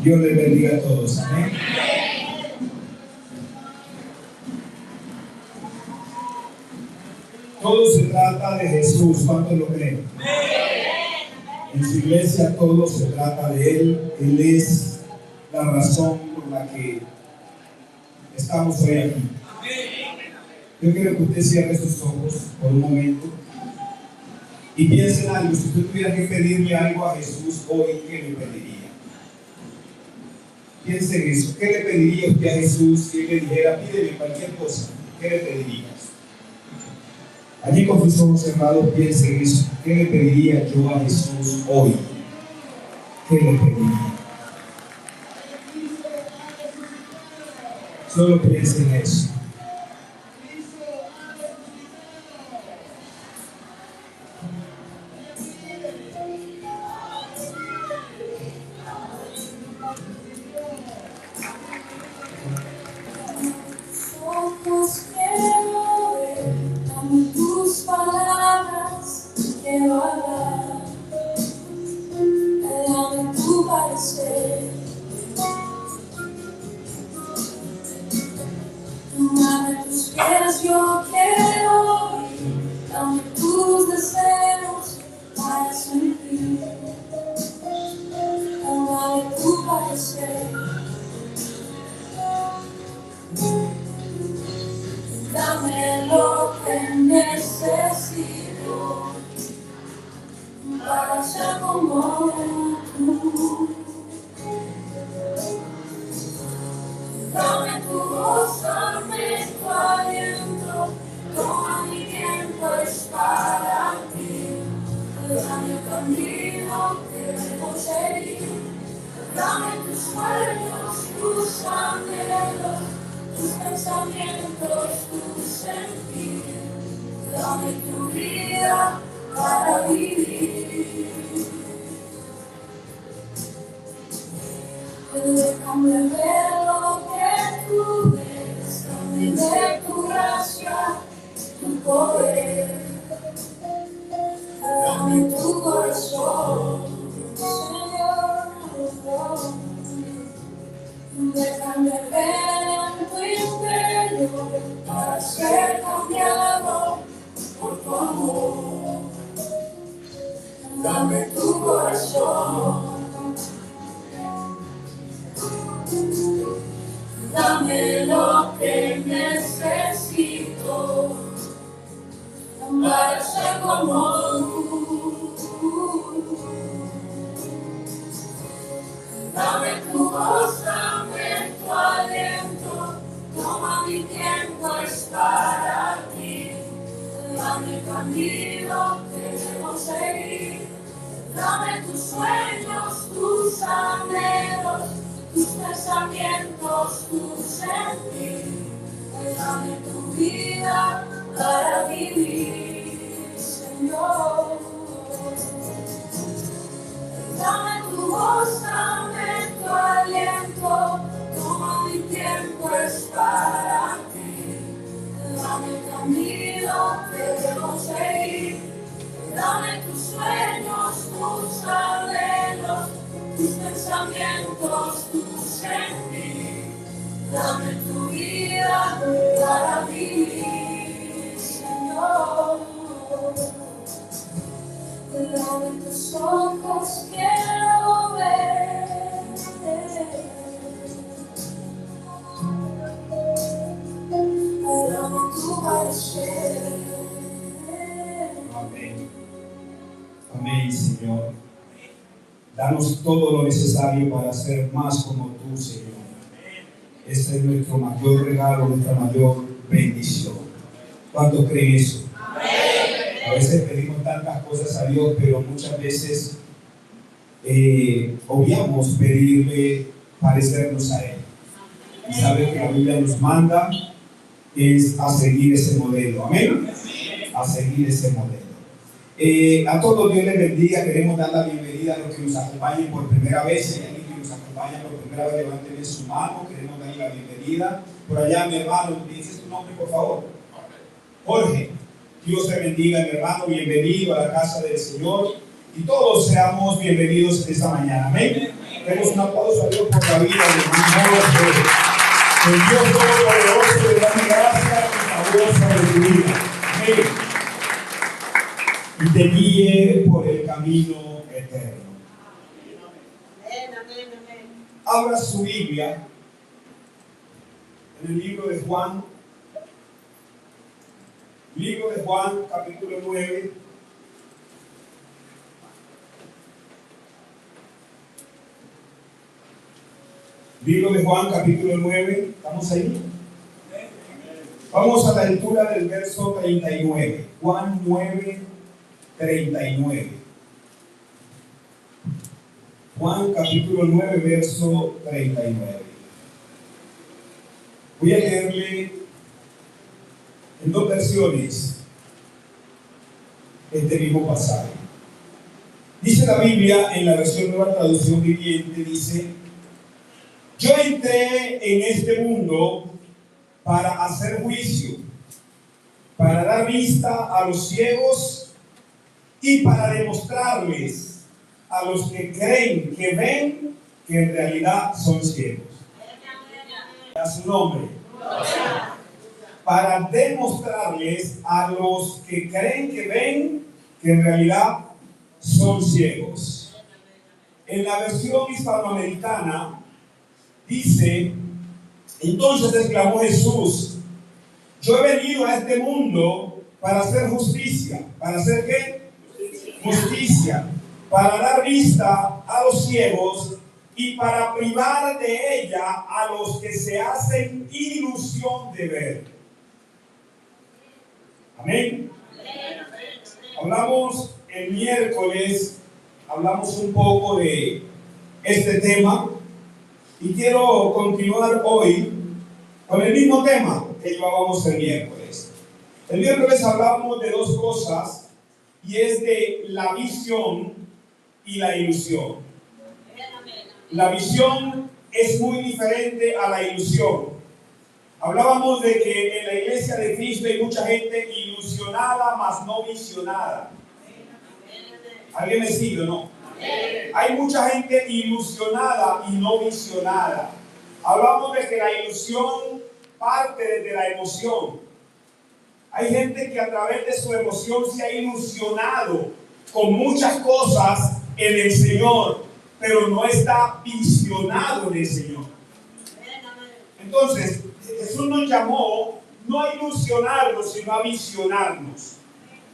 Dios les bendiga a todos. Amén. Todo se trata de Jesús. ¿Cuántos lo creen? En su iglesia todo se trata de Él. Él es la razón por la que estamos hoy aquí. Yo quiero que usted cierre sus ojos por un momento y piense en algo. Si usted tuviera que pedirle algo a Jesús hoy, ¿qué le pediría? Piense en eso. ¿Qué le pediría usted a Jesús si Él le dijera, pídeme cualquier cosa? ¿Qué le pedirías? Allí con sus ojos cerrados, piense en eso. ¿Qué le pediría yo a Jesús hoy? ¿Qué le pediría? Solo piense en eso. Yo quiero, dame tus deseos para sentir, dame tu parecer, dame lo que necesito para ser como tú. Dame tu voz, dame tu aliento, toma mi tiempo, es para ti. Dame el camino que debo seguir, dame tus sueños, tus anhelos, tus pensamientos, tu sentir. Dame tu vida para vivir. Déjame ver lo que tú ves, dame de tu gracia, tu poder, dame tu corazón, Señor. Déjame ver en tu interior para ser cambiado por tu amor. Dame tu corazón. Dame lo que necesito para ser como tú. Dame tu voz, dame tu aliento, toma mi tiempo, es para ti. Dame el camino que debo seguir, dame tus sueños, tus anhelos, tus pensamientos, tu sentir. Dame tu vida para vivir, Señor. Dame tu voz, dame tu aliento, toma mi tiempo, es para ti. Dame el camino que debo seguir, dame tus sueños, tus anhelos, tus pensamientos, tu sentir. Dame tu vida para vivir, Señor. Dame tus ojos, quiero ver. Dame tu parecer. Amén. Amén, Señor. Danos todo lo necesario para ser más como tú, Señor. Este es nuestro mayor regalo, nuestra mayor bendición. ¿Cuántos creen eso? A veces pedimos tantas cosas a Dios, pero muchas veces obviamos pedirle parecernos a Él. Y sabe que la Biblia nos manda es a seguir ese modelo. Amén. A seguir ese modelo. A todos Dios les bendiga. Queremos dar la bienvenida a los que nos acompañen por primera vez. Si hay alguien que nos acompaña por primera vez, levanten su mano. Queremos darle la bienvenida. Por allá, mi hermano, ¿me dices tu nombre, por favor? Jorge. Dios te bendiga, mi hermano. Bienvenido a la casa del Señor. Y todos seamos bienvenidos esta mañana. Amén. Demos un aplauso a Dios por la vida de José. El Dios Todopoderoso le da gracia y favor sobre tu vida. Amén. Y te guíe por el camino eterno. Abra su Biblia en el libro de Juan. Libro de Juan, capítulo 9. Libro de Juan, capítulo 9. ¿Estamos ahí? Vamos a la lectura del verso 39. Juan 9, 39. Juan, capítulo 9, verso 39. Voy a leerle en dos versiones este mismo pasaje. Dice la Biblia en la versión Nueva Traducción Viviente, dice: yo entré en este mundo para hacer juicio, para dar vista a los ciegos y para demostrarles a los que creen que ven que en realidad son ciegos. A su nombre. Para demostrarles a los que creen que ven que en realidad son ciegos. En la versión hispanoamericana dice: entonces exclamó Jesús, yo he venido a este mundo para hacer justicia. ¿Para hacer qué? Justicia. Para dar vista a los ciegos y para privar de ella a los que se hacen ilusión de ver. Amén. Hablamos el miércoles, hablamos un poco de este tema y quiero continuar hoy con el mismo tema que llevábamos el miércoles. El miércoles hablamos de dos cosas y es de la visión y la ilusión. La visión es muy diferente a la ilusión. Hablábamos de que en la iglesia de Cristo hay mucha gente ilusionada, mas no visionada. ¿Alguien me sigue o no? Hay mucha gente ilusionada y no visionada. Hablamos de que la ilusión parte desde la emoción. Hay gente que a través de su emoción se ha ilusionado con muchas cosas en el Señor, pero no está visionado en el Señor. Entonces, Jesús nos llamó no a ilusionarnos, sino a visionarnos,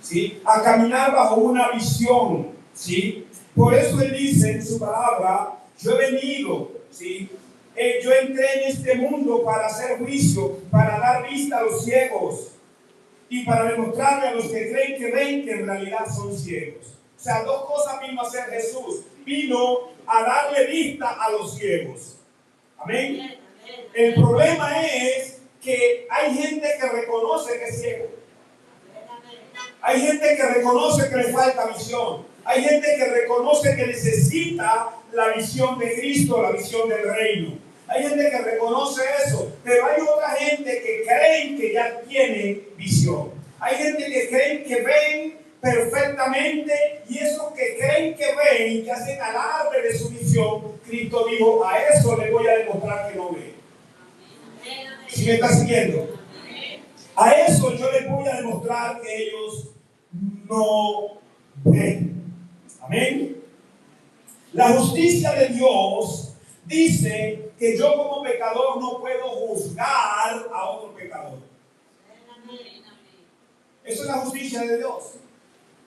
¿sí? A caminar bajo una visión, ¿sí? Por eso Él dice en su palabra: yo he venido, ¿sí? Yo entré en este mundo para hacer juicio, para dar vista a los ciegos y para demostrarle a los que creen que ven que en realidad son ciegos. O sea, dos cosas vino a hacer Jesús. Vino a darle vista a los ciegos. Amén. El problema es que hay gente que reconoce que es ciego. Hay gente que reconoce que le falta visión. Hay gente que reconoce que necesita la visión de Cristo, la visión del reino. Hay gente que reconoce eso, pero hay otra gente que creen que ya tiene visión. Hay gente que creen que ven perfectamente, y esos que creen que ven y que hacen alarde de su visión, Cristo dijo: a eso le voy a demostrar que no ven. ¿Sí me está siguiendo? A eso yo les voy a demostrar que ellos no ven. Amén. La justicia de Dios dice que yo como pecador no puedo juzgar a otro pecador. Eso es la justicia de Dios.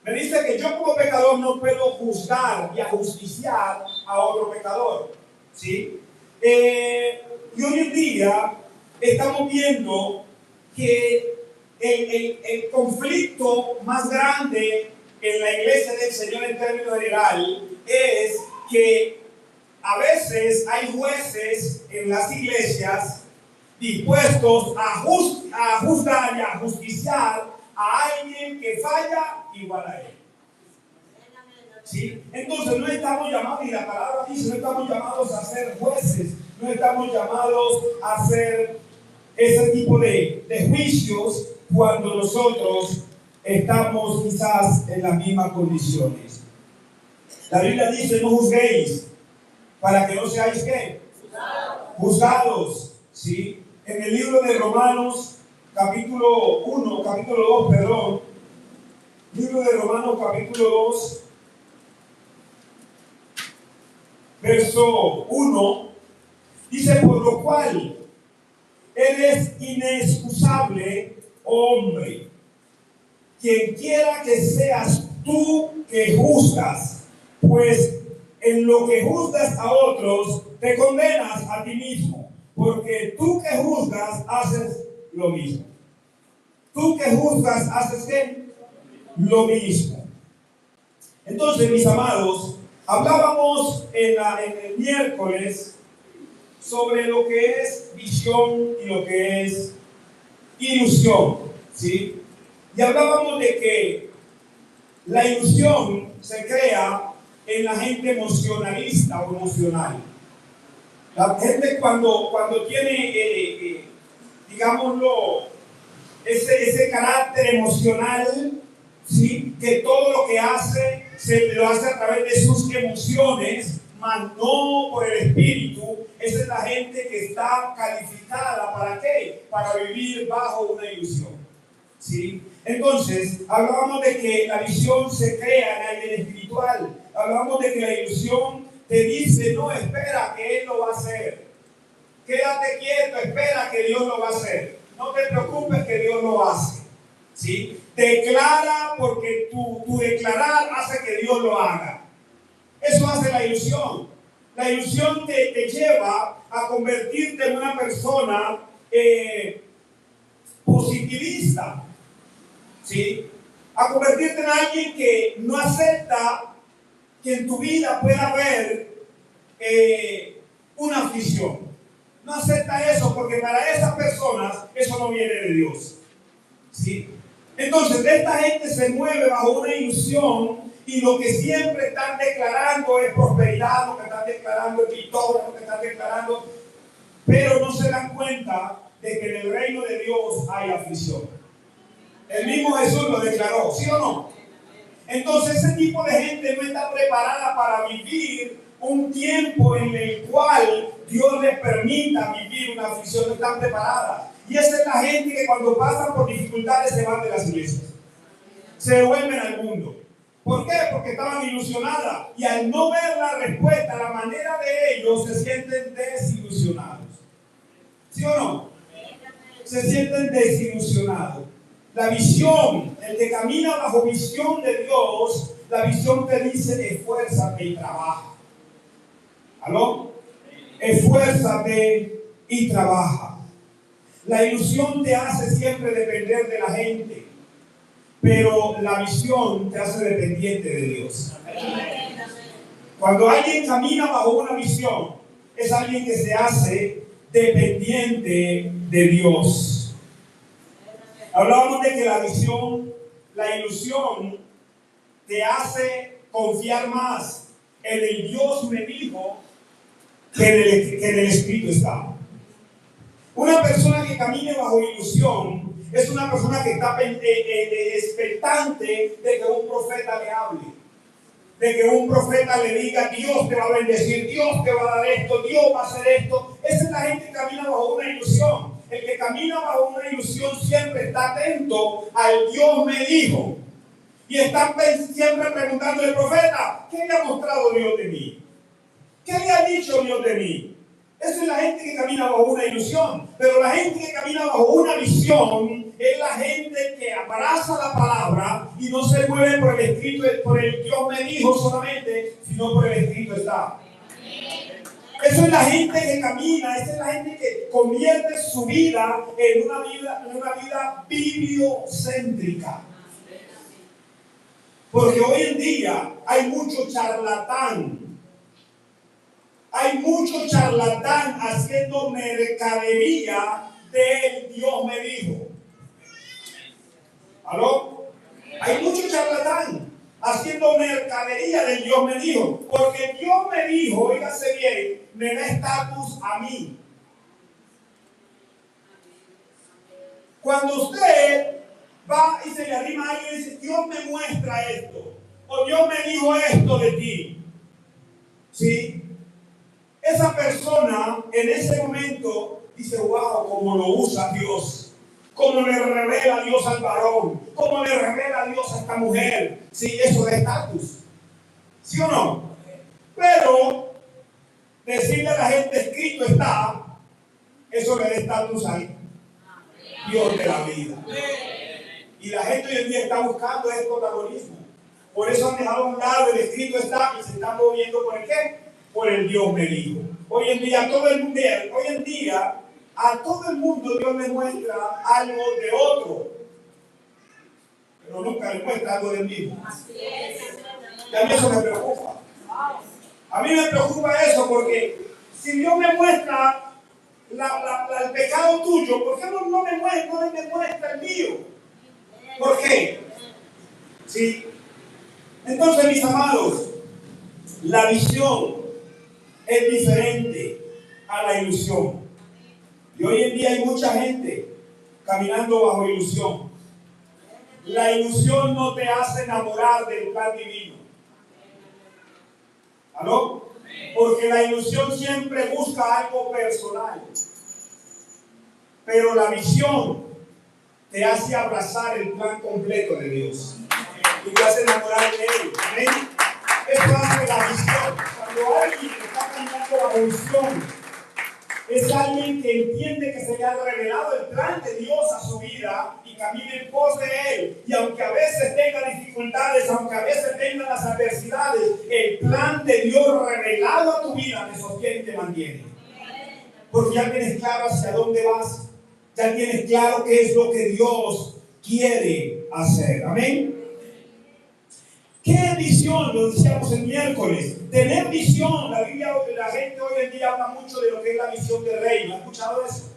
Me dice que yo como pecador no puedo juzgar y ajusticiar a otro pecador, ¿sí? Y hoy en día estamos viendo que el conflicto más grande en la iglesia del Señor en términos general es que a veces hay jueces en las iglesias dispuestos a juzgar y a justiciar a alguien que falla igual a él. ¿Sí? Entonces no estamos llamados, y la palabra dice, no estamos llamados a ser jueces, no estamos llamados a hacer ese tipo de juicios cuando nosotros estamos quizás en las mismas condiciones. La Biblia dice: no juzguéis para que no seáis ¿qué? Juzgados. ¿Sí? En el libro de Romanos, capítulo 2, perdón. Libro de Romanos, capítulo 2, verso 1, dice: por lo cual eres inexcusable, hombre, quien quiera que seas tú que juzgas, pues en lo que juzgas a otros, te condenas a ti mismo, porque tú que juzgas haces lo mismo. Tú que juzgas haces ¿qué? Lo mismo. Entonces, mis amados, hablábamos en el miércoles sobre lo que es visión y lo que es ilusión, ¿sí? Y hablábamos de que la ilusión se crea en la gente emocionalista o emocional. La gente cuando tiene, digámoslo, ese carácter emocional, ¿sí? Que todo lo que hace, se lo hace a través de sus emociones, mas no por el espíritu. Esa es la gente que está calificada, ¿para qué? Para vivir bajo una ilusión, ¿sí? Entonces, hablábamos de que la visión se crea en el espiritual. Hablábamos de que la ilusión te dice: no, espera que Él lo va a hacer. Quédate quieto, espera que Dios lo va a hacer. No te preocupes que Dios lo hace, ¿sí? Declara, porque tu declarar hace que Dios lo haga. Eso hace la ilusión. La ilusión te lleva a convertirte en una persona positivista, ¿sí? A convertirte en alguien que no acepta que en tu vida pueda haber una aflicción. No acepta eso, porque para esas personas eso no viene de Dios, ¿sí? Entonces, esta gente se mueve bajo una ilusión y lo que siempre están declarando es prosperidad, lo que están declarando es victoria, lo que están declarando, pero no se dan cuenta de que en el reino de Dios hay aflicción. El mismo Jesús lo declaró, ¿sí o no? Entonces, ese tipo de gente no está preparada para vivir un tiempo en el cual Dios les permita vivir una aflicción. No están preparadas. Y esa es la gente que cuando pasan por dificultades se van de las iglesias, se devuelven al mundo. ¿Por qué? Porque estaban ilusionadas y al no ver la respuesta, la manera de ellos, se sienten desilusionados. ¿Sí o no? Se sienten desilusionados. La visión, el que camina bajo visión de Dios, la visión te dice: esfuérzate y trabaja. ¿Aló? Esfuérzate y trabaja. La ilusión te hace siempre depender de la gente, pero la visión te hace dependiente de Dios. Cuando alguien camina bajo una visión, es alguien que se hace dependiente de Dios. Hablábamos de que la visión, la ilusión, te hace confiar más en el Dios me dijo que en el Espíritu está. Una persona que camine bajo ilusión es una persona que está expectante de que un profeta le hable, de que un profeta le diga: Dios te va a bendecir, Dios te va a dar esto, Dios va a hacer esto. Esa es la gente que camina bajo una ilusión. El que camina bajo una ilusión siempre está atento al Dios me dijo. Y está siempre preguntando al profeta: ¿qué le ha mostrado Dios de mí? ¿Qué le ha dicho Dios de mí? Esa es la gente que camina bajo una ilusión. Pero la gente que camina bajo una visión es la gente que abraza la palabra y no se mueve por el escrito, por el Dios me dijo solamente, sino por el escrito está. Esa es la gente que camina, esa es la gente que convierte su vida en una vida bibliocéntrica. Porque hoy en día hay mucho charlatán. Hay mucho charlatán haciendo mercadería del Dios me dijo. ¿Aló? Hay mucho charlatán haciendo mercadería del Dios me dijo. Porque Dios me dijo, oígase bien, me da estatus a mí. Cuando usted va y se le arrima a alguien y dice: Dios me muestra esto, o Dios me dijo esto de ti, ¿sí? esa persona en ese momento dice, wow, cómo lo usa Dios, cómo le revela Dios al varón, cómo le revela Dios a esta mujer. Sí, eso de estatus, ¿sí o no? Pero decirle a la gente, escrito está, eso le da estatus ahí, Dios de la vida. Y la gente hoy en día está buscando ese protagonismo. Por eso han dejado a un lado el escrito está y se están moviendo por el qué, por el Dios me dijo. Hoy en día a todo el mundo Dios le muestra algo de otro, pero nunca le muestra algo del mismo. Y a mí eso me preocupa. A mí me preocupa eso porque si Dios me muestra el pecado tuyo, ¿por qué no me muestra el mío? ¿Por qué? ¿Sí? Entonces, mis amados, la visión es diferente a la ilusión. Y hoy en día hay mucha gente caminando bajo ilusión. La ilusión no te hace enamorar del plan divino. ¿Aló? Porque la ilusión siempre busca algo personal. Pero la visión te hace abrazar el plan completo de Dios. Y te hace enamorar de Él. ¿Amén? Eso hace la visión. Cuando alguien está caminando bajo visión, es alguien que entiende que se le ha revelado el plan de Dios a su vida y camina en pos de Él. Y aunque a veces tenga dificultades, aunque a veces tenga las adversidades, el plan de Dios revelado a tu vida te sostiene y te mantiene. Porque ya tienes claro hacia dónde vas. Ya tienes claro qué es lo que Dios quiere hacer. Amén. ¿Qué visión? Lo decíamos el miércoles. Tener visión. La Biblia, la gente hoy en día habla mucho de lo que es la visión de reino. ¿Ha escuchado eso?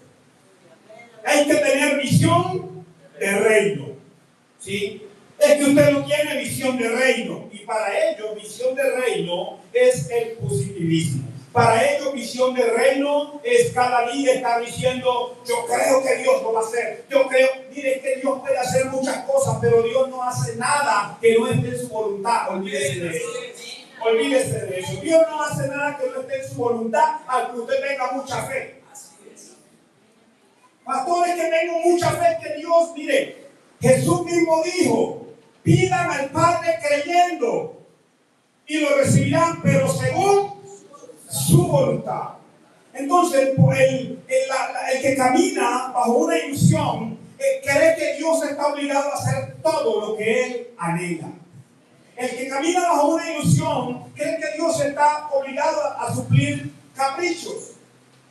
Hay que tener visión de reino. ¿Sí? Es que usted no tiene visión de reino. Y para ello, visión de reino es el positivismo. Para ello, visión de reino es cada día estar diciendo, yo creo que Dios lo va a hacer. Yo creo, mire que Dios puede hacer muchas cosas, pero Dios no hace nada que no esté en su voluntad. Olvídese de eso. Olvídese de eso. Dios no hace nada que no esté en su voluntad, aunque usted tenga mucha fe. Pastores que tengan mucha fe que Dios, mire, Jesús mismo dijo, pidan al Padre creyendo y lo recibirán, pero según su voluntad. Entonces, el que camina bajo una ilusión cree que Dios está obligado a hacer todo lo que él anhela. El que camina bajo una ilusión cree que Dios está obligado a suplir caprichos.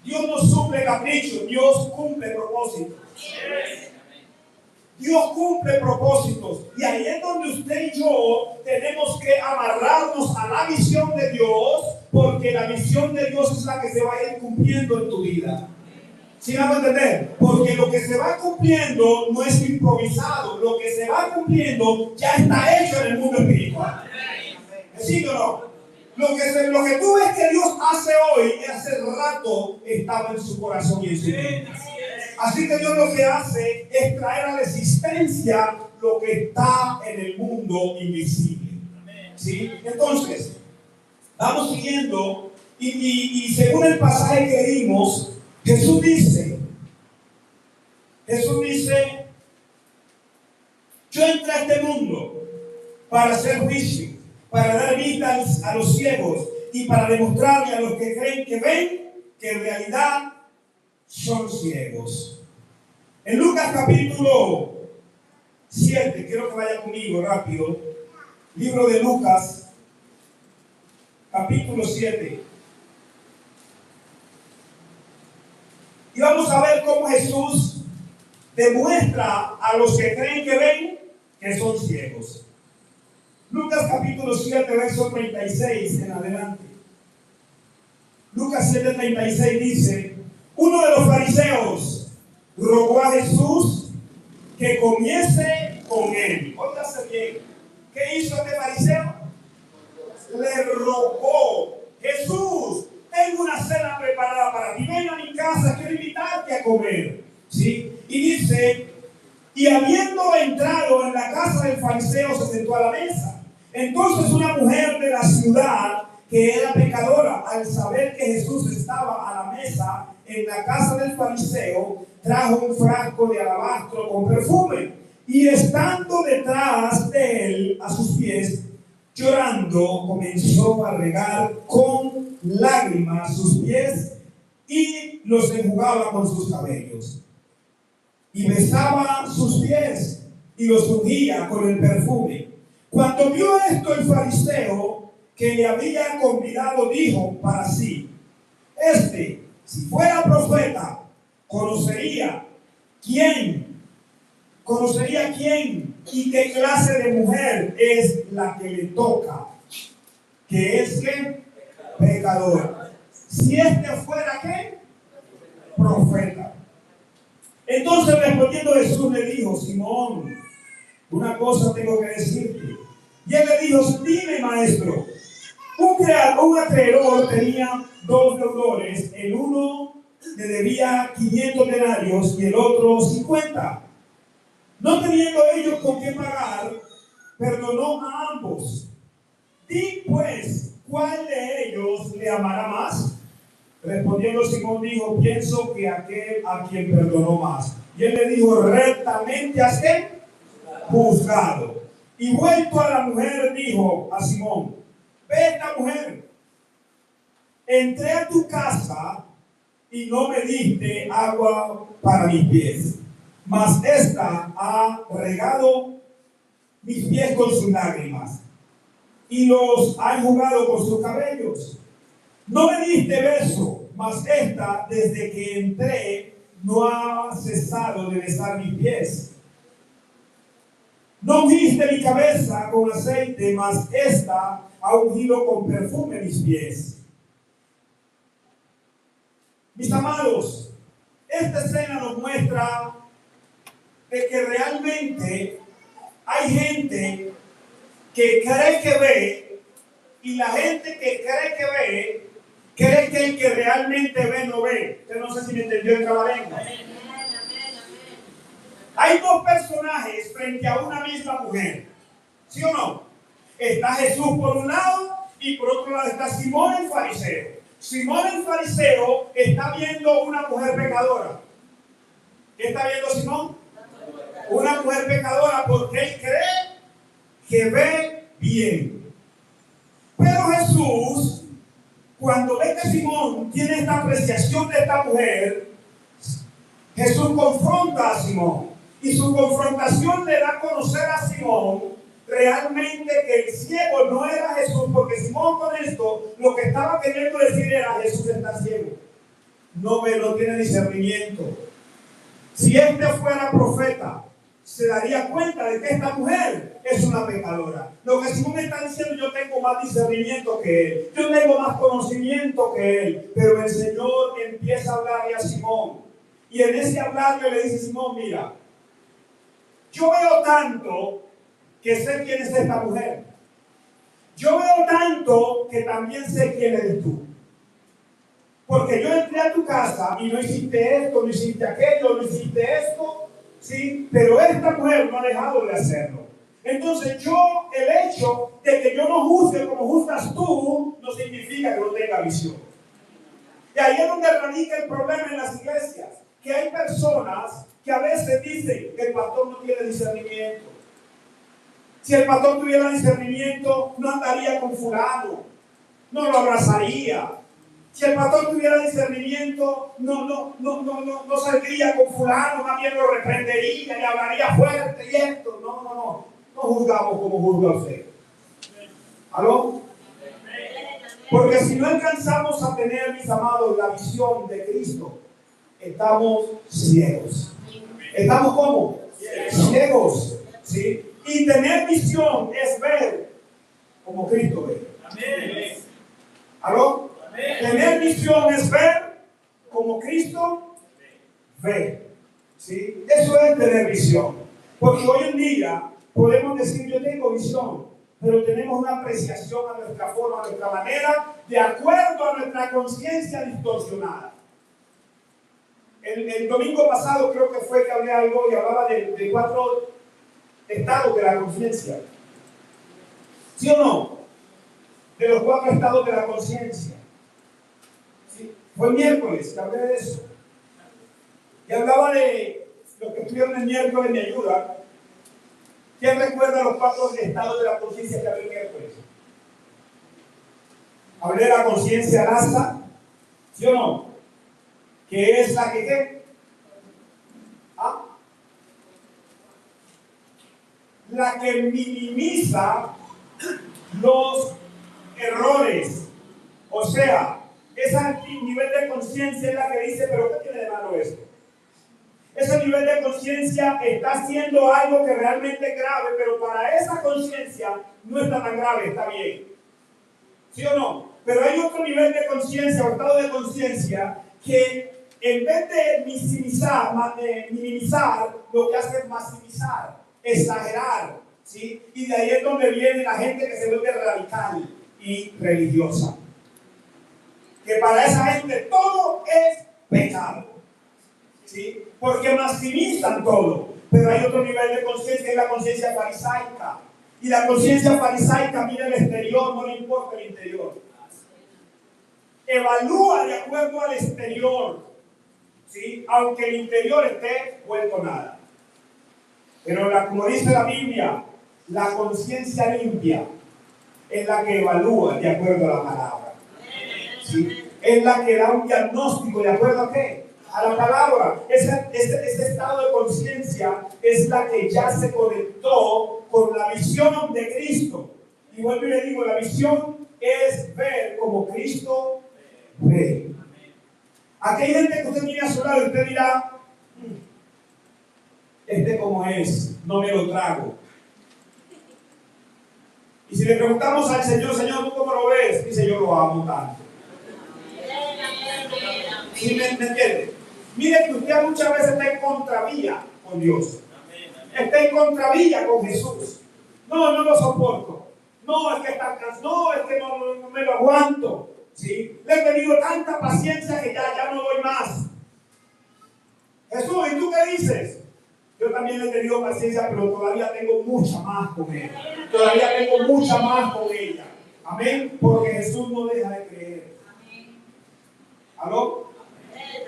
Dios no suple caprichos, Dios cumple propósitos. Dios cumple propósitos. Y ahí es donde usted y yo tenemos que amarrarnos a la visión de Dios, porque la visión de Dios es la que se va a ir cumpliendo en tu vida. ¿Sí me van a entender? Porque lo que se va cumpliendo no es improvisado. Lo que se va cumpliendo ya está hecho en el mundo espiritual. ¿Sí o no? Lo que tú ves que Dios hace hoy, hace rato estaba en su corazón y en su mente. Así que Dios lo que hace es traer a la existencia lo que está en el mundo invisible. ¿Sí? Entonces, vamos siguiendo y según el pasaje que vimos, Jesús dice, yo entré a este mundo para hacer juicio, para dar vista a los ciegos y para demostrarle a los que creen que ven que en realidad son ciegos. En Lucas capítulo 7, quiero que vaya conmigo rápido, libro de Lucas capítulo 7. Y vamos a ver cómo Jesús demuestra a los que creen que ven que son ciegos. Lucas capítulo 7, verso 36 en adelante. Lucas 7, 36 dice, uno de los fariseos rogó a Jesús que comiese con él. Óigase bien, ¿qué hizo este fariseo? Le rogó, Jesús, tengo una cena preparada para ti, ven a mi casa, quiero invitarte a comer. ¿Sí? Y dice, y habiendo entrado en la casa del fariseo, se sentó a la mesa. Entonces una mujer de la ciudad que era pecadora, al saber que Jesús estaba a la mesa en la casa del fariseo, trajo un frasco de alabastro con perfume y estando detrás de él a sus pies, llorando, comenzó a regar con lágrimas sus pies y los enjugaba con sus cabellos. Y besaba sus pies y los ungía con el perfume. Cuando vio esto el fariseo que le había convidado, dijo para sí: si fuera profeta, conocería quién y qué clase de mujer es la que le toca, que es que pecadora. Si fuera ¿qué? Profeta. Entonces respondiendo Jesús le dijo: Simón, una cosa tengo que decirte. Y él le dijo: dime, maestro. Un acreedor tenía 2 deudores, el uno le debía 500 denarios y el otro 50. No teniendo ellos con qué pagar, perdonó a ambos. Di pues, ¿cuál de ellos le amará más? Respondiendo Simón dijo: pienso que aquel a quien perdonó más. Y él le dijo: rectamente has juzgado. Y vuelto a la mujer dijo a Simón: ve esta mujer, entré a tu casa y no me diste agua para mis pies, mas esta ha regado mis pies con sus lágrimas y los ha enjugado con sus cabellos. No me diste beso, mas esta desde que entré no ha cesado de besar mis pies. No ungiste mi cabeza con aceite, mas esta ha ungido con perfume mis pies. Mis amados, esta escena nos muestra de que realmente hay gente que cree que ve, y la gente que cree que ve, cree que el que realmente ve no ve. Usted no sé si me entendió el trabalengua. Hay 2 personajes frente a una misma mujer, ¿sí o no? Está Jesús por un lado y por otro lado está Simón el fariseo. Simón el fariseo está viendo una mujer pecadora. ¿Qué está viendo Simón? Una mujer pecadora, porque él cree que ve bien. Pero Jesús, cuando ve que Simón tiene esta apreciación de esta mujer, Jesús confronta a Simón. Y su confrontación le da a conocer a Simón realmente que el ciego no era Jesús, porque Simón con esto lo que estaba queriendo decir era: Jesús está ciego, no ve, no tiene discernimiento. Si fuera profeta, se daría cuenta de que esta mujer es una pecadora. Lo que Simón está diciendo: yo tengo más discernimiento que él, yo tengo más conocimiento que él. Pero el Señor empieza a hablarle a Simón, y en ese hablarle le dice: Simón, mira, yo veo tanto que sé quién es esta mujer. Yo veo tanto que también sé quién eres tú. Porque yo entré a tu casa y no hiciste esto, no hiciste aquello, no hiciste esto, ¿sí? Pero esta mujer no ha dejado de hacerlo. Entonces el hecho de que yo no juzgue como juzgas tú, no significa que no tenga visión. Y ahí es donde radica el problema en las iglesias. Que hay personas que a veces dicen que el pastor no tiene discernimiento. Si el pastor tuviera discernimiento, no andaría con fulano, no lo abrazaría. Si el pastor tuviera discernimiento, no saldría con fulano, más bien lo reprendería y hablaría fuerte y esto. No juzgamos como juzga usted. ¿Aló? Porque si no alcanzamos a tener, mis amados, la visión de Cristo, estamos ciegos. ¿Estamos cómo? Ciegos. ¿Sí? Y tener visión es ver como Cristo ve. Amén. ¿Aló? Amén. Tener visión es ver como Cristo ve. ¿Sí? Eso es tener visión. Porque hoy en día podemos decir: yo tengo visión, pero tenemos una apreciación a nuestra forma, a nuestra manera, de acuerdo a nuestra conciencia distorsionada. El domingo pasado creo que fue que hablé algo y hablaba de 4 estados de la conciencia. ¿Sí o no? de los 4 estados de la conciencia. ¿Sí? Fue el miércoles que hablé de eso. Y hablaba de lo que estuvieron el miércoles, me ayuda. ¿Quién recuerda los 4 estados de la conciencia que hablé el miércoles? Hablé de la conciencia lasa, ¿sí o no? Que es la que ¿qué? ¿Ah? La que minimiza los errores. O sea, ese nivel de conciencia es la que dice, pero ¿qué tiene de malo esto? Ese nivel de conciencia está haciendo algo que realmente es grave, pero para esa conciencia no está tan grave, está bien. ¿Sí o no? Pero hay otro nivel de conciencia o estado de conciencia que en vez de minimizar, lo que hace es maximizar, exagerar, ¿sí? Y de ahí es donde viene la gente que se vuelve radical y religiosa. Que para esa gente todo es pecado, ¿sí? Porque maximizan todo. Pero hay otro nivel de conciencia, es la conciencia farisaica. Y la conciencia farisaica mira el exterior, no le importa el interior. Evalúa de acuerdo al exterior, ¿sí? Aunque el interior esté vuelto nada. Pero como dice la Biblia, la conciencia limpia es la que evalúa de acuerdo a la palabra, ¿sí? Es la que da un diagnóstico de acuerdo a qué, a la palabra. Ese estado de conciencia es la que ya se conectó con la visión de Cristo. Y vuelvo y le digo, la visión es ver como Cristo ve. Aquí hay gente que usted mira a su lado y usted dirá, este como es, no me lo trago. Y si le preguntamos al Señor, Señor, ¿tú cómo lo ves? Dice, yo lo amo tanto. ¿Sí me entiende? Mire que usted muchas veces está en contravía con Dios. Está en contravía con Jesús. No lo soporto. No, es que está cansado. No, es que no me lo aguanto. ¿Sí? Le he tenido tanta paciencia que ya no doy más. Jesús, ¿y tú qué dices? Yo también he tenido paciencia, pero todavía tengo mucha más con él. Todavía tengo mucha más con ella. Amén. Porque Jesús no deja de creer. ¿Aló?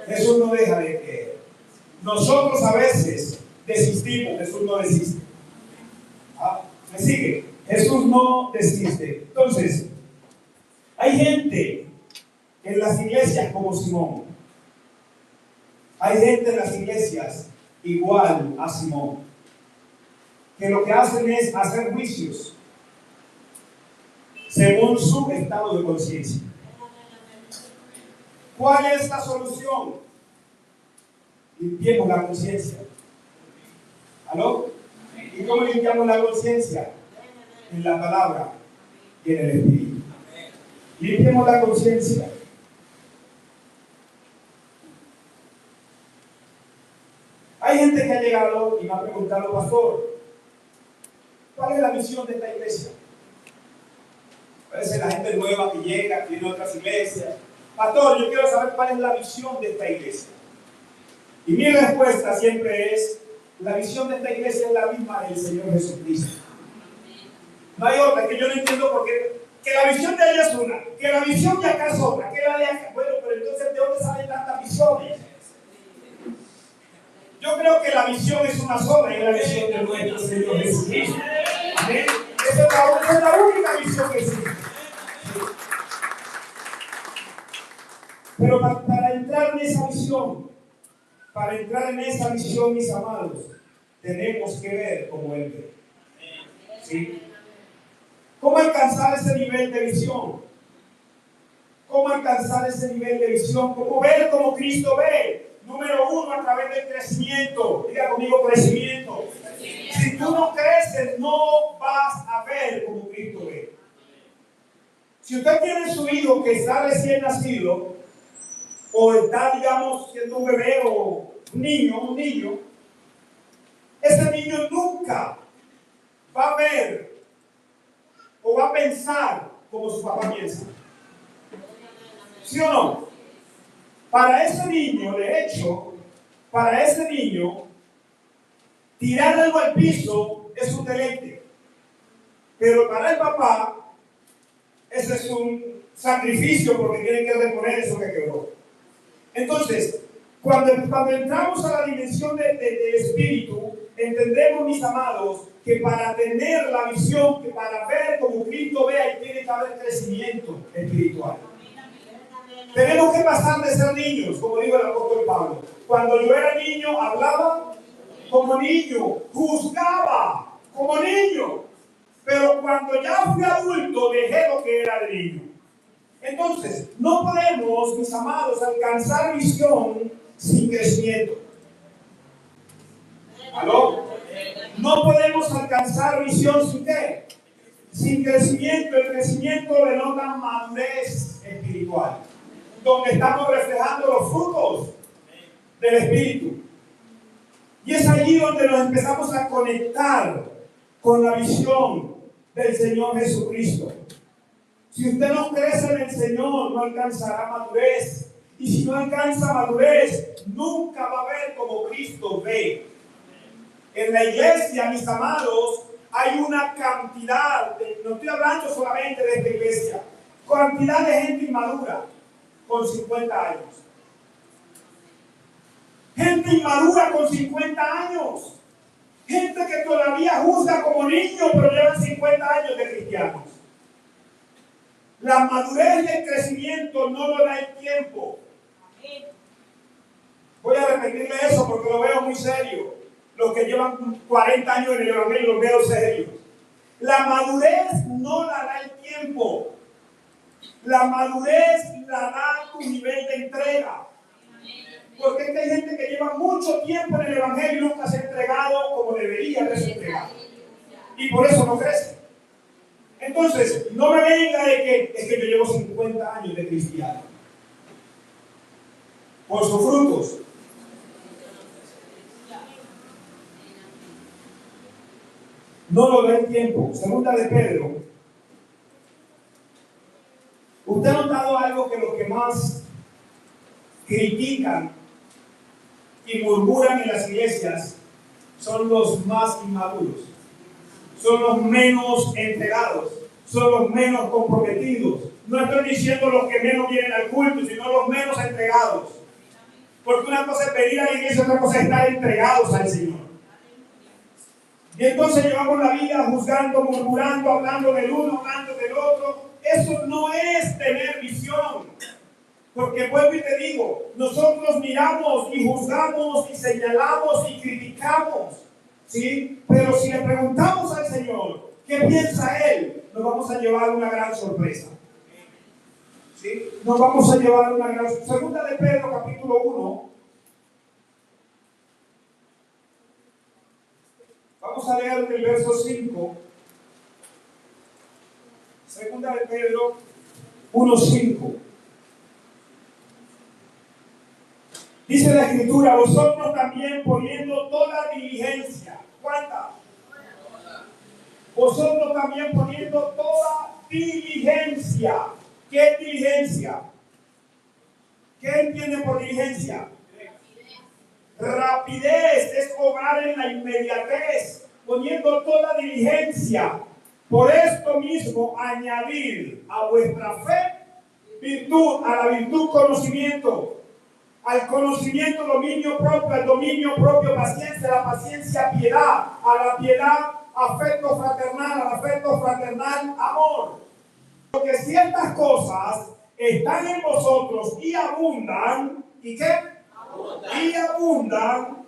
Jesús no deja de creer. Nosotros a veces desistimos, Jesús no desiste. ¿Me sigue? Jesús no desiste. Entonces, hay gente en las iglesias como Simón. Hay gente en las iglesias igual a Simón, que lo que hacen es hacer juicios según su estado de conciencia. ¿Cuál es la solución? Limpiemos la conciencia. ¿Aló? ¿Y cómo limpiamos la conciencia? En la palabra y en el Espíritu. Limpiemos la conciencia. Hay gente que ha llegado y me ha preguntado, pastor, ¿cuál es la misión de esta iglesia? Puede ser la gente nueva que llega, que viene a otras iglesias. Pastor, yo quiero saber cuál es la visión de esta iglesia. Y mi respuesta siempre es, la visión de esta iglesia es la misma del Señor Jesucristo. No hay otra, que yo no entiendo por qué. Que la visión de ella es una, que la visión de acá es otra, que la de acá. Bueno, pero entonces, ¿de dónde salen tantas visiones? Yo creo que la visión es una sola, y es la visión de nuestro Señor Jesucristo. ¿Amén? Esa es la única visión que existe. Pero para entrar en esa visión, mis amados, tenemos que ver como Él ve. ¿Sí? ¿Cómo alcanzar ese nivel de visión? ¿Cómo alcanzar ese nivel de visión? ¿Cómo ver como Cristo ve? Número 1, a través del crecimiento. Diga conmigo, crecimiento. Si tú no creces, no vas a ver como Cristo ve. Si usted tiene su hijo que está recién nacido, o está, digamos, siendo un bebé o un niño, ese niño nunca va a ver o va a pensar como su papá piensa. ¿Sí o no? Para ese niño, de hecho, tirar algo al piso es un deleite. Pero para el papá, Ese es un sacrificio porque tienen que reponer eso que quebró. Entonces, cuando entramos a la dimensión del espíritu, entendemos, mis amados, que para tener la visión, que para ver como Cristo vea, tiene que haber crecimiento espiritual. Tenemos que pasar de ser niños, como dijo el apóstol Pablo. Cuando yo era niño, hablaba como niño, juzgaba como niño. Pero cuando ya fui adulto, dejé lo que era de niño. Entonces, no podemos, mis amados, alcanzar visión sin crecimiento. ¿Aló? No podemos alcanzar visión sin qué? Sin crecimiento. El crecimiento denota madurez espiritual, donde estamos reflejando los frutos del Espíritu. Y es allí donde nos empezamos a conectar con la visión del Señor Jesucristo. Si usted no crece en el Señor, no alcanzará madurez. Y si no alcanza madurez, nunca va a ver como Cristo ve. En la iglesia, mis amados, hay una cantidad, no estoy hablando solamente de esta iglesia, cantidad de gente inmadura con 50 años. Gente inmadura con 50 años. Gente que todavía juzga como niños, pero llevan 50 años de cristianos. La madurez y el crecimiento no lo da el tiempo. Voy a repetirle eso porque lo veo muy serio. Los que llevan 40 años en el Evangelio los veo serios. La madurez no la da el tiempo. La madurez la da tu nivel de entrega. Porque es que hay gente que lleva mucho tiempo en el Evangelio y nunca se ha entregado como debería haberse entregado. Y por eso no crece. Entonces, no me venga de que es que yo llevo 50 años de cristiano. Por sus frutos. No lo da el tiempo. Segunda de Pedro. ¿Usted ha notado algo que los que más critican y murmuran en las iglesias son los más inmaduros? Son los menos entregados, son los menos comprometidos. No estoy diciendo los que menos vienen al culto, sino los menos entregados. Porque una cosa es venir a la iglesia, otra cosa es estar entregados al Señor. Y entonces llevamos la vida juzgando, murmurando, hablando del uno, hablando del otro. Eso no es tener visión. Porque vuelvo y te digo, nosotros miramos y juzgamos y señalamos y criticamos. ¿Sí? Pero si le preguntamos al Señor qué piensa Él, nos vamos a llevar una gran sorpresa. ¿Sí? Nos vamos a llevar una gran sorpresa. Segunda de Pedro, capítulo 1. Vamos a leer el verso 5. Segunda de Pedro 1:5. Dice la Escritura, vosotros también poniendo toda diligencia. ¿Cuánta? Vosotros también poniendo toda diligencia. ¿Qué es diligencia? ¿Qué entienden por diligencia? Rapidez es obrar en la inmediatez, poniendo toda diligencia. Por esto mismo añadir a vuestra fe virtud, a la virtud conocimiento, al conocimiento dominio propio, al dominio propio paciencia, a la paciencia piedad, a la piedad afecto fraternal, al afecto fraternal amor. Porque si estas cosas están en vosotros y abundan, ¿y qué? Y abundan,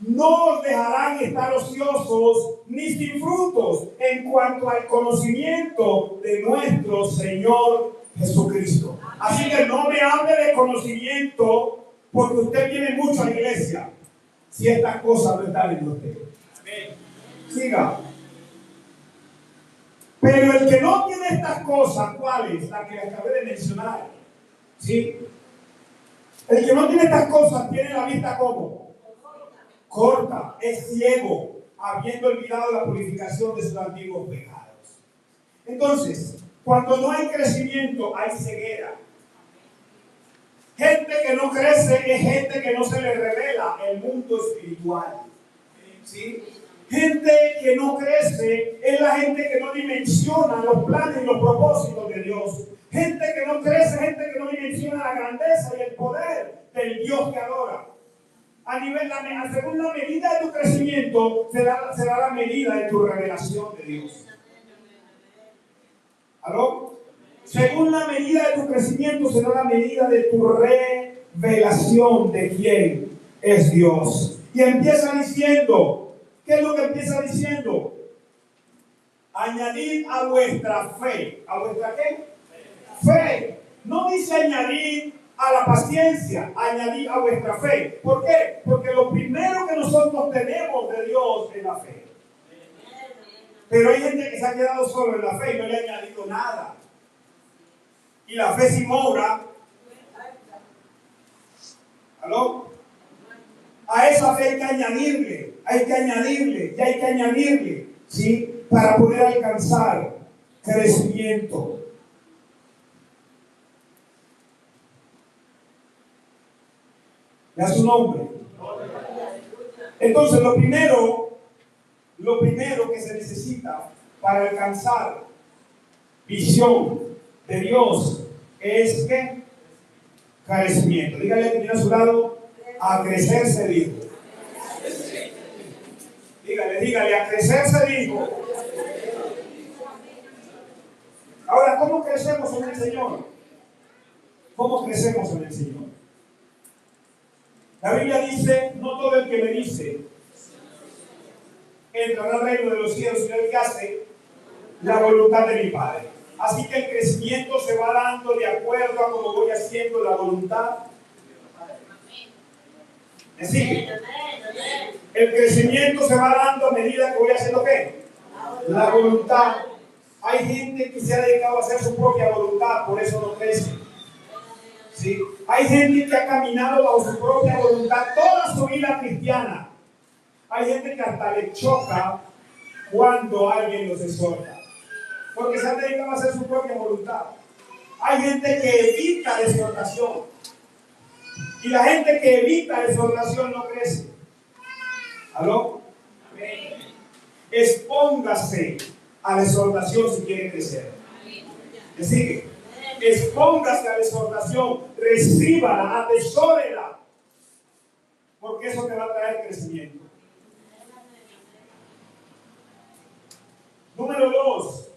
no os dejarán estar ociosos ni sin frutos en cuanto al conocimiento de nuestro Señor Jesucristo. Así que no me hable de conocimiento porque usted viene mucho a la iglesia si estas cosas no están en usted. Siga. Pero el que no tiene estas cosas, ¿cuáles? Las que les acabé de mencionar. ¿Sí? El que no tiene estas cosas tiene la vista como corta, es ciego, habiendo olvidado la purificación de sus antiguos pecados. Entonces, cuando no hay crecimiento, hay ceguera. Gente que no crece es gente que no se le revela el mundo espiritual. ¿Sí? Gente que no crece es la gente que no dimensiona los planes y los propósitos de Dios. Gente que no crece, gente que no dimensiona la grandeza y el poder del Dios que adora. Según la medida de tu crecimiento, será la medida de tu revelación de Dios. ¿Aló? Según la medida de tu crecimiento, será la medida de tu revelación de quién es Dios. Y empieza diciendo, ¿qué es lo que empieza diciendo? Añadid a vuestra fe. ¿A vuestra qué? Fe. No dice añadir a la paciencia, añadir a vuestra fe. ¿Por qué? Porque lo primero que nosotros tenemos de Dios es la fe. Pero hay gente que se ha quedado solo en la fe y no le ha añadido nada. Y la fe sin obra. ¿Aló? A esa fe hay que añadirle, y hay que añadirle, ¿sí? Para poder alcanzar crecimiento. ¿Ya su nombre? Entonces, lo primero que se necesita para alcanzar visión de Dios es que crecimiento. Dígale que tiene a su lado, a crecer se dijo. Dígale, a crecer se dijo. Ahora, ¿cómo crecemos en el Señor? ¿Cómo crecemos en el Señor? La Biblia dice, no todo el que me dice entrará al reino de los cielos, sino el que hace la voluntad de mi Padre. Así que el crecimiento se va dando de acuerdo a cómo voy haciendo la voluntad. ¿Me sigue? El crecimiento se va dando a medida que voy haciendo ¿qué? La voluntad. Hay gente que se ha dedicado a hacer su propia voluntad, por eso no crece. ¿Sí? Hay gente que ha caminado bajo su propia voluntad toda su vida cristiana. Hay gente que hasta le choca cuando alguien los exhorta, porque se han dedicado a hacer su propia voluntad. Hay gente que evita la exhortación, y la gente que evita la exhortación no crece. ¿Aló? Expóngase a la exhortación si quiere crecer. ¿Me sigue? Expóngase a la exhortación, recíbala, atesórela, porque eso te va a traer crecimiento. Número 2.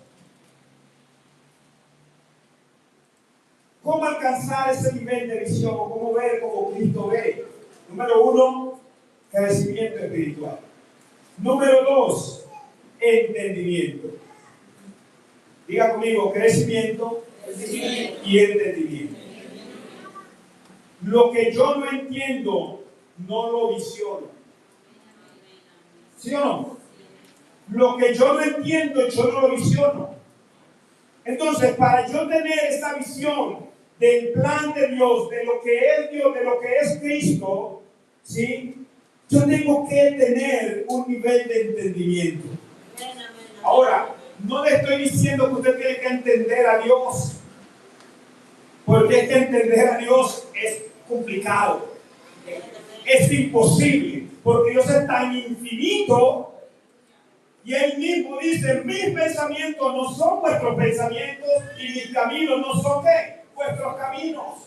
¿Cómo alcanzar ese nivel de visión? ¿O cómo ver como Cristo ve? Número 1, crecimiento espiritual. Número 2, entendimiento. Diga conmigo, crecimiento y entendimiento. Lo que yo no entiendo, no lo visiono. ¿Sí o no? Lo que yo no entiendo, yo no lo visiono. Entonces, para yo tener esa visión del plan de Dios, de lo que es Dios, de lo que es Cristo, ¿sí? Yo tengo que tener un nivel de entendimiento. Ahora, no le estoy diciendo que usted tiene que entender a Dios, porque es que entender a Dios es complicado, es imposible, porque Dios es tan infinito. Y Él mismo dice, mis pensamientos no son vuestros pensamientos y mis caminos no son ¿qué? Vuestros caminos.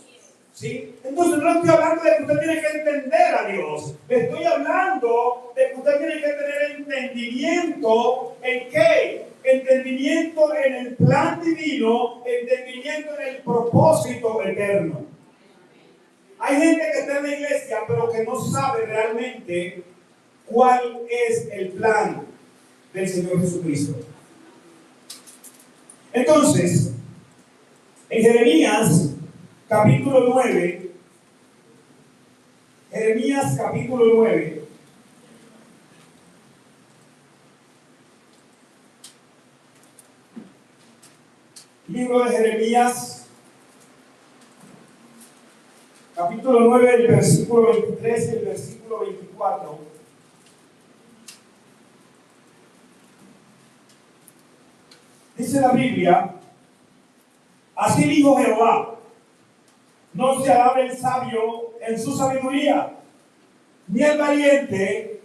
¿Sí? Entonces no estoy hablando de que usted tiene que entender a Dios. Le estoy hablando de que usted tiene que tener entendimiento en ¿qué? Entendimiento en el plan divino, entendimiento en el propósito eterno. Hay gente que está en la iglesia pero que no sabe realmente cuál es el plan del Señor Jesucristo. Entonces, en Jeremías capítulo 9, libro de Jeremías, capítulo 9, el versículo 23 y el versículo 24. Dice la Biblia, así dijo Jehová, no se alabe el sabio en su sabiduría, ni el valiente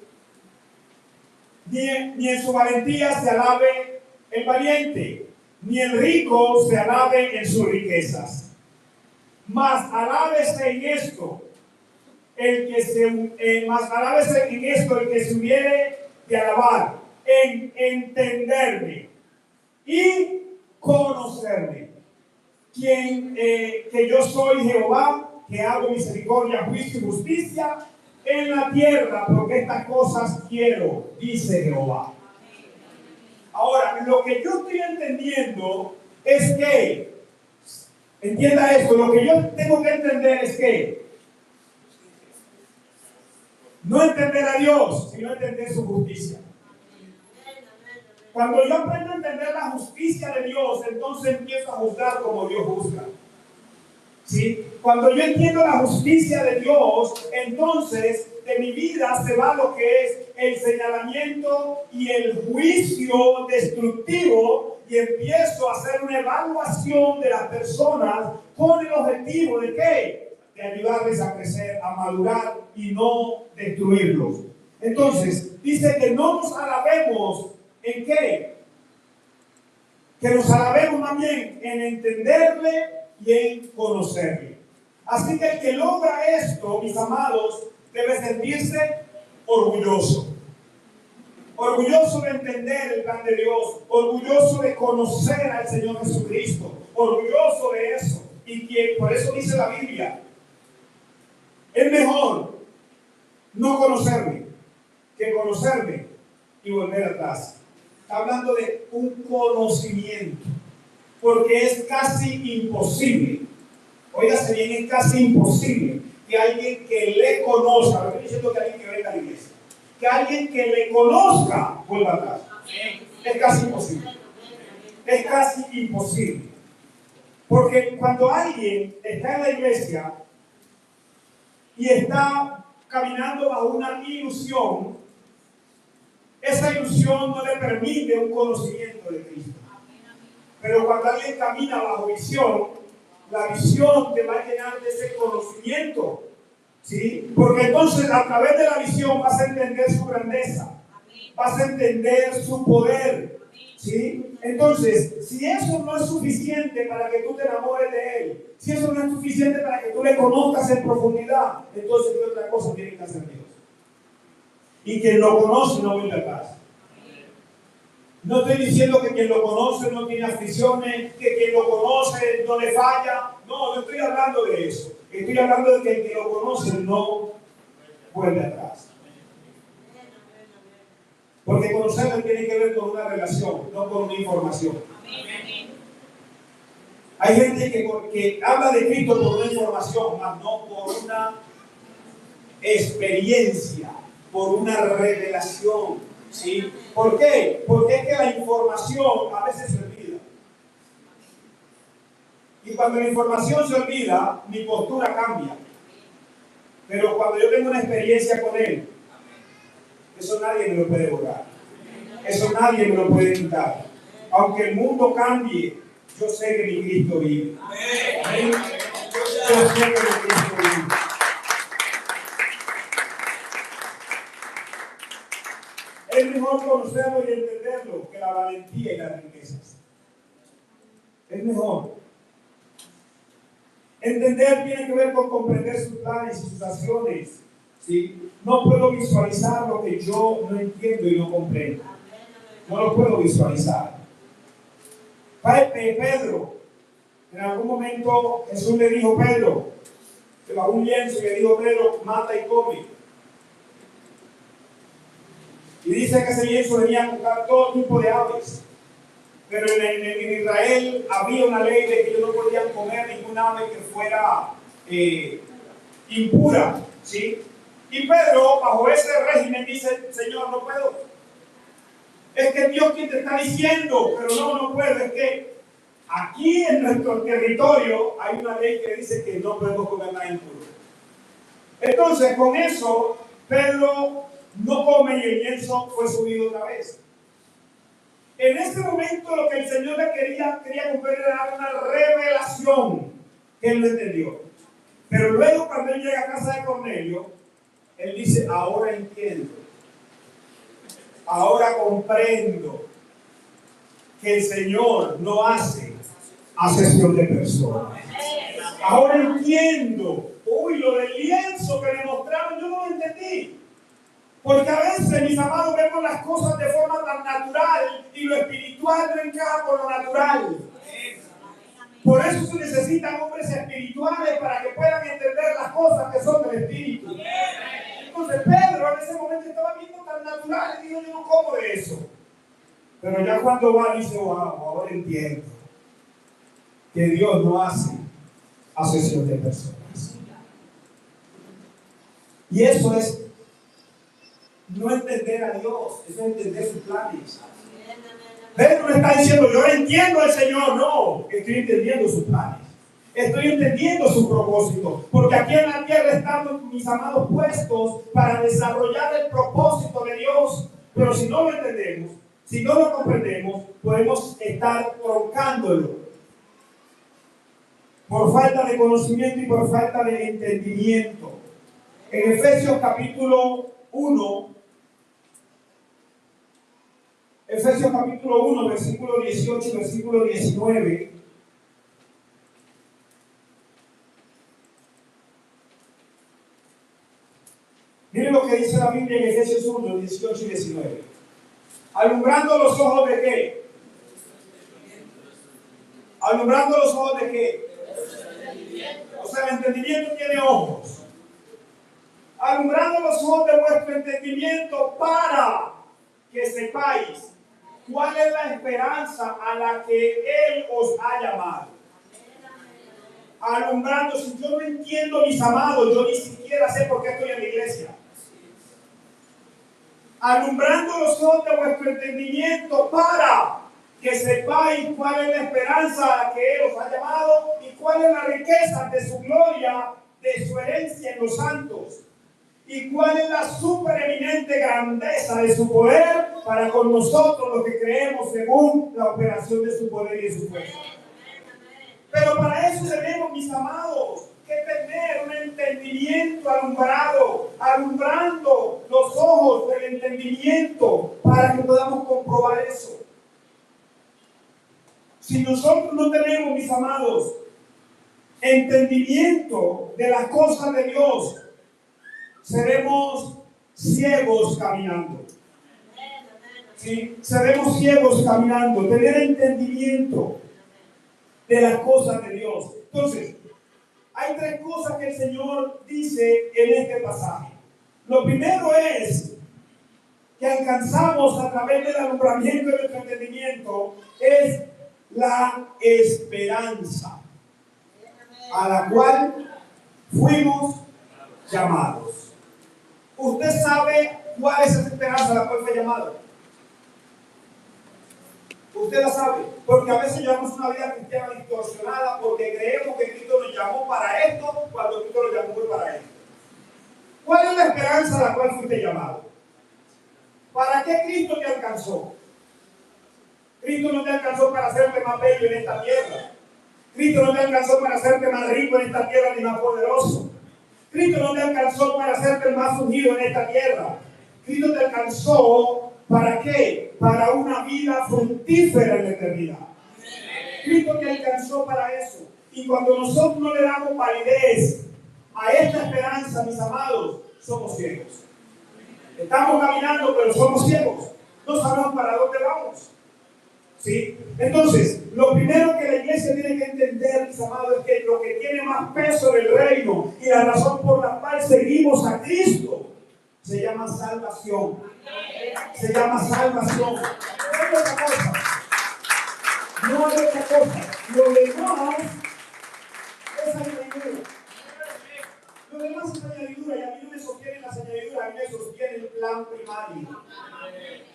ni en su valentía se alabe el valiente, ni el rico se alabe en sus riquezas. Mas alábese en esto el que se hubiere de alabar, en entenderme y conocerme, que yo soy Jehová, que hago misericordia, juicio y justicia en la tierra, porque estas cosas quiero, dice Jehová. Ahora, lo que yo estoy entendiendo es que, entienda esto, lo que yo tengo que entender es que no entender a Dios, sino entender su justicia. Cuando yo aprendo a entender la justicia de Dios, entonces empiezo a juzgar como Dios juzga. ¿Sí? Cuando yo entiendo la justicia de Dios, entonces de mi vida se va lo que es el señalamiento y el juicio destructivo, y empiezo a hacer una evaluación de las personas con el objetivo de ¿qué? De ayudarles a crecer, a madurar y no destruirlos. Entonces, dice que no nos alabemos en ¿qué? Que nos alabemos más bien en entenderle y en conocerle. Así que el que logra esto, mis amados, debe sentirse orgulloso. Orgulloso de entender el plan de Dios, orgulloso de conocer al Señor Jesucristo, orgulloso de eso. Y que por eso dice la Biblia, es mejor no conocerme que conocerme y volver atrás. Está hablando de un conocimiento, porque es casi imposible, óigase bien, es casi imposible que alguien que le conozca, no estoy diciendo que alguien que venga a la iglesia, que alguien que le conozca vuelva atrás. Es casi imposible. Es casi imposible. Porque cuando alguien está en la iglesia y está caminando bajo una ilusión, esa ilusión no le permite un conocimiento de Cristo. Pero cuando alguien camina bajo visión, la visión te va a llenar de ese conocimiento, ¿sí? Porque entonces a través de la visión vas a entender su grandeza, vas a entender su poder, ¿sí? Entonces, si eso no es suficiente para que tú te enamores de Él, si eso no es suficiente para que tú le conozcas en profundidad, entonces ¿qué otra cosa tiene que hacer Dios? Y quien lo conoce no vuelve atrás. No estoy diciendo que quien lo conoce no tiene aflicciones, que quien lo conoce no le falla. No estoy hablando de eso. Estoy hablando de que el que lo conoce no vuelve atrás. Porque conocerlo tiene que ver con una relación, no con una información. Hay gente que habla de Cristo por una información, mas no por una experiencia, por una revelación. ¿Sí? ¿Por qué? Porque es que la información a veces se olvida. Y cuando la información se olvida, mi postura cambia. Pero cuando yo tengo una experiencia con Él, eso nadie me lo puede borrar. Eso nadie me lo puede quitar. Aunque el mundo cambie, yo sé que mi Cristo vive. Amén. Yo sé que mi Cristo vive. Es mejor conocerlo y entenderlo que la valentía y las riquezas. Es mejor. Entender tiene que ver con comprender sus planes y sus acciones. ¿Sí? No puedo visualizar lo que yo no entiendo y no comprendo. No lo puedo visualizar. Pedro, en algún momento Jesús le dijo a Pedro, que bajó un lienzo y le dijo: Pedro, mata y come. Y dice que ese lienzo venía a buscar todo tipo de aves. Pero en Israel había una ley de que ellos no podían comer ninguna ave que fuera impura, ¿sí? Y Pedro, bajo ese régimen, dice: Señor, no puedo. Es que Dios quien te está diciendo, pero no puedo. Es que aquí en nuestro territorio hay una ley que dice que no podemos comer nada impuro. Entonces, con eso, Pedro no come y el lienzo fue subido otra vez. En este momento lo que el Señor le quería cumplir era una revelación que él no entendió. Pero luego cuando él llega a casa de Cornelio, él dice: ahora entiendo. Ahora comprendo que el Señor no hace acepción de personas. Ahora entiendo. Uy, lo del lienzo que me mostraron, yo no lo entendí. Porque a veces, mis amados, vemos las cosas de forma tan natural y lo espiritual no encaja con lo natural. Por eso se necesitan hombres espirituales para que puedan entender las cosas que son del Espíritu. Entonces Pedro en ese momento estaba viendo tan natural y dijo, yo no como de eso. Pero ya cuando va dice, wow, ahora entiendo que Dios no hace acepción de personas. Y eso es no entender a Dios, es entender sus planes. Pedro no está diciendo, yo entiendo al Señor, no, estoy entendiendo sus planes. Estoy entendiendo su propósito, porque aquí en la tierra estamos, mis amados, puestos para desarrollar el propósito de Dios. Pero si no lo entendemos, si no lo comprendemos, podemos estar troncándolo por falta de conocimiento y por falta de entendimiento. En Efesios capítulo 1, versículo 18 y versículo 19. Miren lo que dice la Biblia en Efesios 1, 18 y 19. Alumbrando los ojos de qué? Alumbrando los ojos de qué? O sea, el entendimiento tiene ojos. Alumbrando los ojos de vuestro entendimiento para que sepáis cuál es la esperanza a la que Él os ha llamado. Alumbrando, si yo no entiendo, mis amados, yo ni siquiera sé por qué estoy en la iglesia. Alumbrando los ojos de vuestro entendimiento para que sepáis cuál es la esperanza a la que Él os ha llamado y cuál es la riqueza de su gloria, de su herencia en los santos. ¿Y cuál es la supereminente grandeza de su poder para con nosotros los que creemos según la operación de su poder y de su fuerza? Pero para eso tenemos, mis amados, que tener un entendimiento alumbrado, alumbrando los ojos del entendimiento para que podamos comprobar eso. Si nosotros no tenemos, mis amados, entendimiento de las cosas de Dios, seremos ciegos caminando. ¿Sí? Seremos ciegos caminando. Tener entendimiento de las cosas de Dios. Entonces, hay tres cosas que el Señor dice en este pasaje. Lo primero es que alcanzamos a través del alumbramiento de nuestro entendimiento es la esperanza a la cual fuimos llamados. ¿Usted sabe cuál es esa esperanza a la cual fue llamado? Usted la sabe, porque a veces llevamos una vida cristiana distorsionada porque creemos que Cristo nos llamó para esto cuando Cristo nos llamó fue para esto. ¿Cuál es la esperanza a la cual fuiste llamado? ¿Para qué Cristo te alcanzó? Cristo no te alcanzó para hacerte más bello en esta tierra. Cristo no te alcanzó para hacerte más rico en esta tierra ni más poderoso. Cristo no te alcanzó para hacerte el más ungido en esta tierra. Cristo te alcanzó ¿para qué? Para una vida fructífera en la eternidad. Cristo te alcanzó para eso. Y cuando nosotros no le damos validez a esta esperanza, mis amados, somos ciegos. Estamos caminando, pero somos ciegos. No sabemos para dónde vamos. ¿Sí? Entonces, lo primero que la iglesia tiene que entender, mis amados, es que lo que tiene más peso en el reino y la razón por la cual seguimos a Cristo se llama salvación. Se llama salvación. No hay otra cosa. No hay otra cosa. Lo demás es añadidura. Lo demás es añadidura y a mí no me sostiene las añadiduras, a mí me sostiene el plan primario.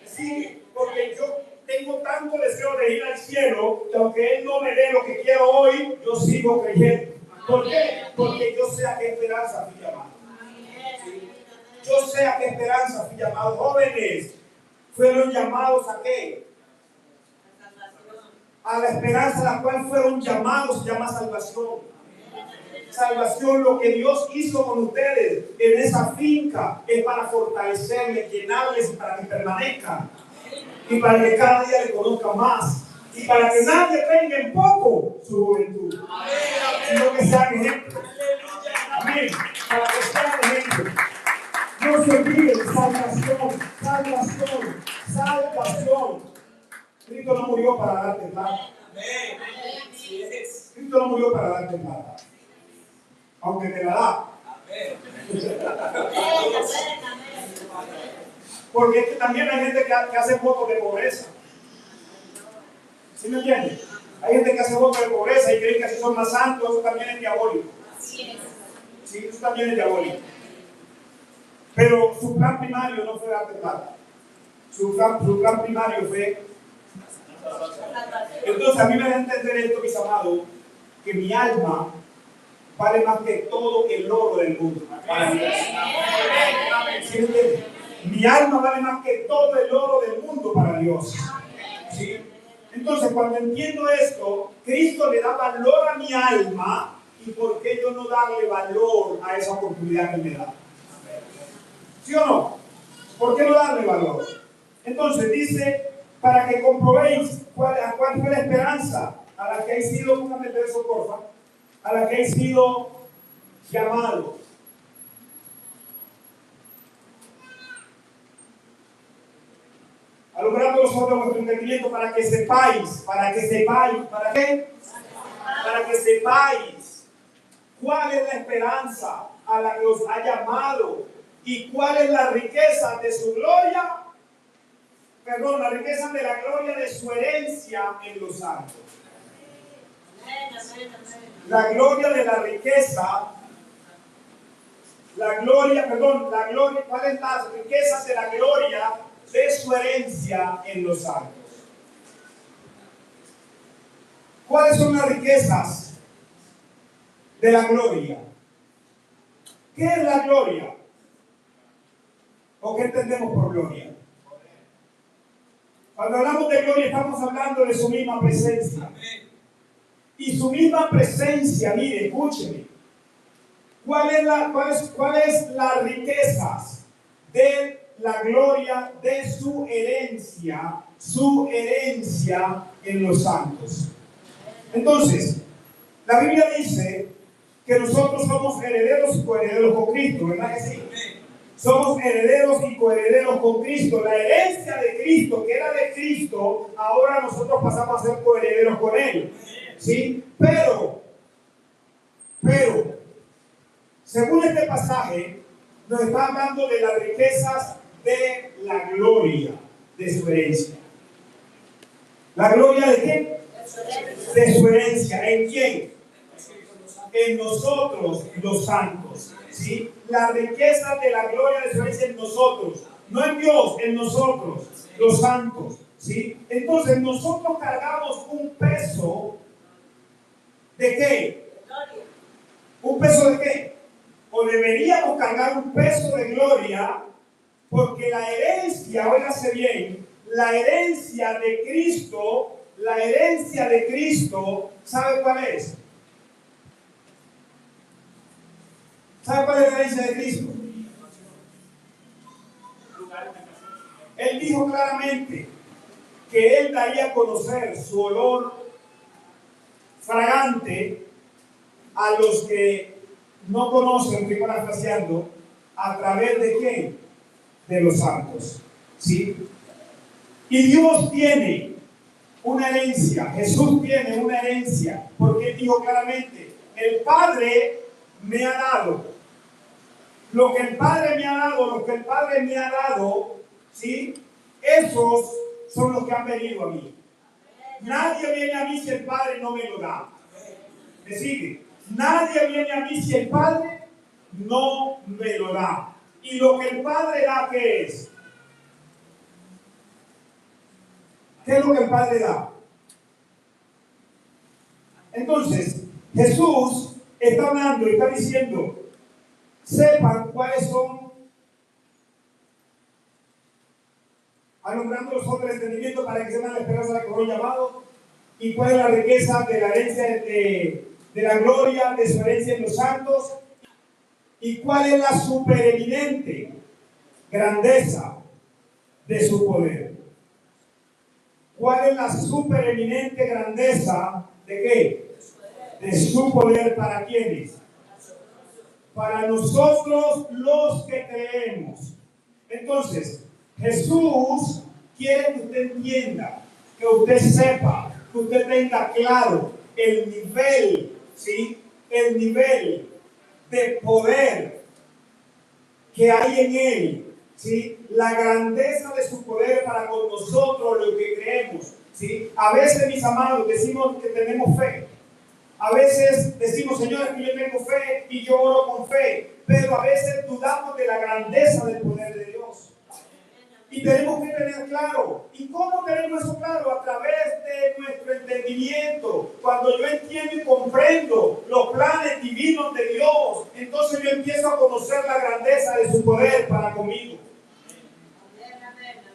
Sí, porque yo tengo tanto deseo de ir al cielo que aunque Él no me dé lo que quiero hoy, yo sigo creyendo. ¿Por qué? Porque yo sé a qué esperanza fui llamado. ¿Sí? Yo sé a qué esperanza fui llamado. Jóvenes fueron llamados a qué? A la esperanza a la cual fueron llamados se llama salvación. Salvación, lo que Dios hizo con ustedes en esa finca es para fortalecerles, llenarles y para que permanezcan. Y para que cada día le conozcan más. Y para que nadie tenga en poco su juventud. Sino que sean ejemplos. Amén. Para que sean ejemplos. No se olviden, salvación, salvación, salvación. Cristo no murió para darte plata. Cristo no murió para darte plata. Aunque te la da. Porque es que también hay gente que hace votos de pobreza. ¿Sí me entiendes? Hay gente que hace votos de pobreza y creen que así son más santos. Eso también es diabólico. Sí, eso también es diabólico. Pero su plan primario no fue darte plata. Su plan primario fue... Entonces a mí me da a entender esto, mis amados, que mi alma vale más que todo el oro del mundo. ¿Sí me entiendes? Mi alma vale más que todo el oro del mundo para Dios. ¿Sí? Entonces, cuando entiendo esto, Cristo le da valor a mi alma, y ¿por qué yo no darle valor a esa oportunidad que me da? ¿Sí o no? ¿Por qué no darle valor? Entonces dice, para que comprobéis cuál fue la esperanza a la que habéis sido, póngame el verso porfa, a la que habéis sido llamados. Alumbrando los ojos de vuestro entendimiento para que sepáis, ¿para qué? Para que sepáis cuál es la esperanza a la que os ha llamado y cuál es la riqueza de su gloria, perdón, la riqueza de la gloria de su herencia en los santos. La gloria de la riqueza, ¿cuáles son las riquezas de la gloria de su herencia en los santos? ¿Cuáles son las riquezas de la gloria? ¿Qué es la gloria? ¿O qué entendemos por gloria? Cuando hablamos de gloria estamos hablando de su misma presencia. Y su misma presencia, mire, escúcheme. ¿Cuáles las riquezas de la gloria de su herencia en los santos? Entonces, la Biblia dice que nosotros somos herederos y coherederos con Cristo, ¿verdad que sí? Somos herederos y coherederos con Cristo. La herencia de Cristo, que era de Cristo, ahora nosotros pasamos a ser coherederos con Él. ¿Sí? Pero, según este pasaje, nos está hablando de las riquezas de la gloria de su herencia. ¿La gloria de qué? De su herencia. ¿En quién? En nosotros, los santos. ¿Sí? La riqueza de la gloria de su herencia en nosotros. No en Dios, en nosotros, los santos. ¿Sí? Entonces, nosotros cargamos un peso. ¿De qué? ¿Un peso de qué? O deberíamos cargar un peso de gloria, porque la herencia, óigase bien, la herencia de Cristo, ¿sabe cuál es? ¿Sabe cuál es la herencia de Cristo? Él dijo claramente que Él daría a conocer su olor fragante a los que no conocen, estoy parafraseando, ¿a través de quién? De los santos. ¿Sí? Y Dios tiene una herencia, Jesús tiene una herencia, porque Él dijo claramente, el Padre me ha dado. Lo que el Padre me ha dado, ¿sí? Esos son los que han venido a mí. Nadie viene a mí si el Padre no me lo da. ¿Me sigue? Nadie viene a mí si el Padre no me lo da. Y lo que el Padre da, ¿qué es? ¿Qué es lo que el Padre da? Entonces, Jesús está hablando y está diciendo, sepan cuáles son, alumbrando los ojos del entendimiento para que sepan la esperanza de la que fue llamado, y cuál es la riqueza de la herencia de la gloria de su herencia en los santos. ¿Y cuál es la supereminente grandeza de su poder? ¿Cuál es la supereminente grandeza de qué? De su poder. ¿Para quiénes? Para nosotros los que creemos. Entonces, Jesús quiere que usted entienda, que usted sepa, que usted tenga claro el nivel, ¿sí? El nivel de poder que hay en Él, ¿sí? La grandeza de su poder para con nosotros, los que creemos, ¿sí? A veces, mis amados, decimos que tenemos fe. A veces decimos, Señor, que yo tengo fe y yo oro con fe, pero a veces dudamos de la grandeza del poder de Dios. Y tenemos que tener claro. ¿Y cómo tenemos eso claro? A través de nuestro entendimiento. Cuando yo entiendo y comprendo los planes divinos de Dios, entonces yo empiezo a conocer la grandeza de su poder para conmigo.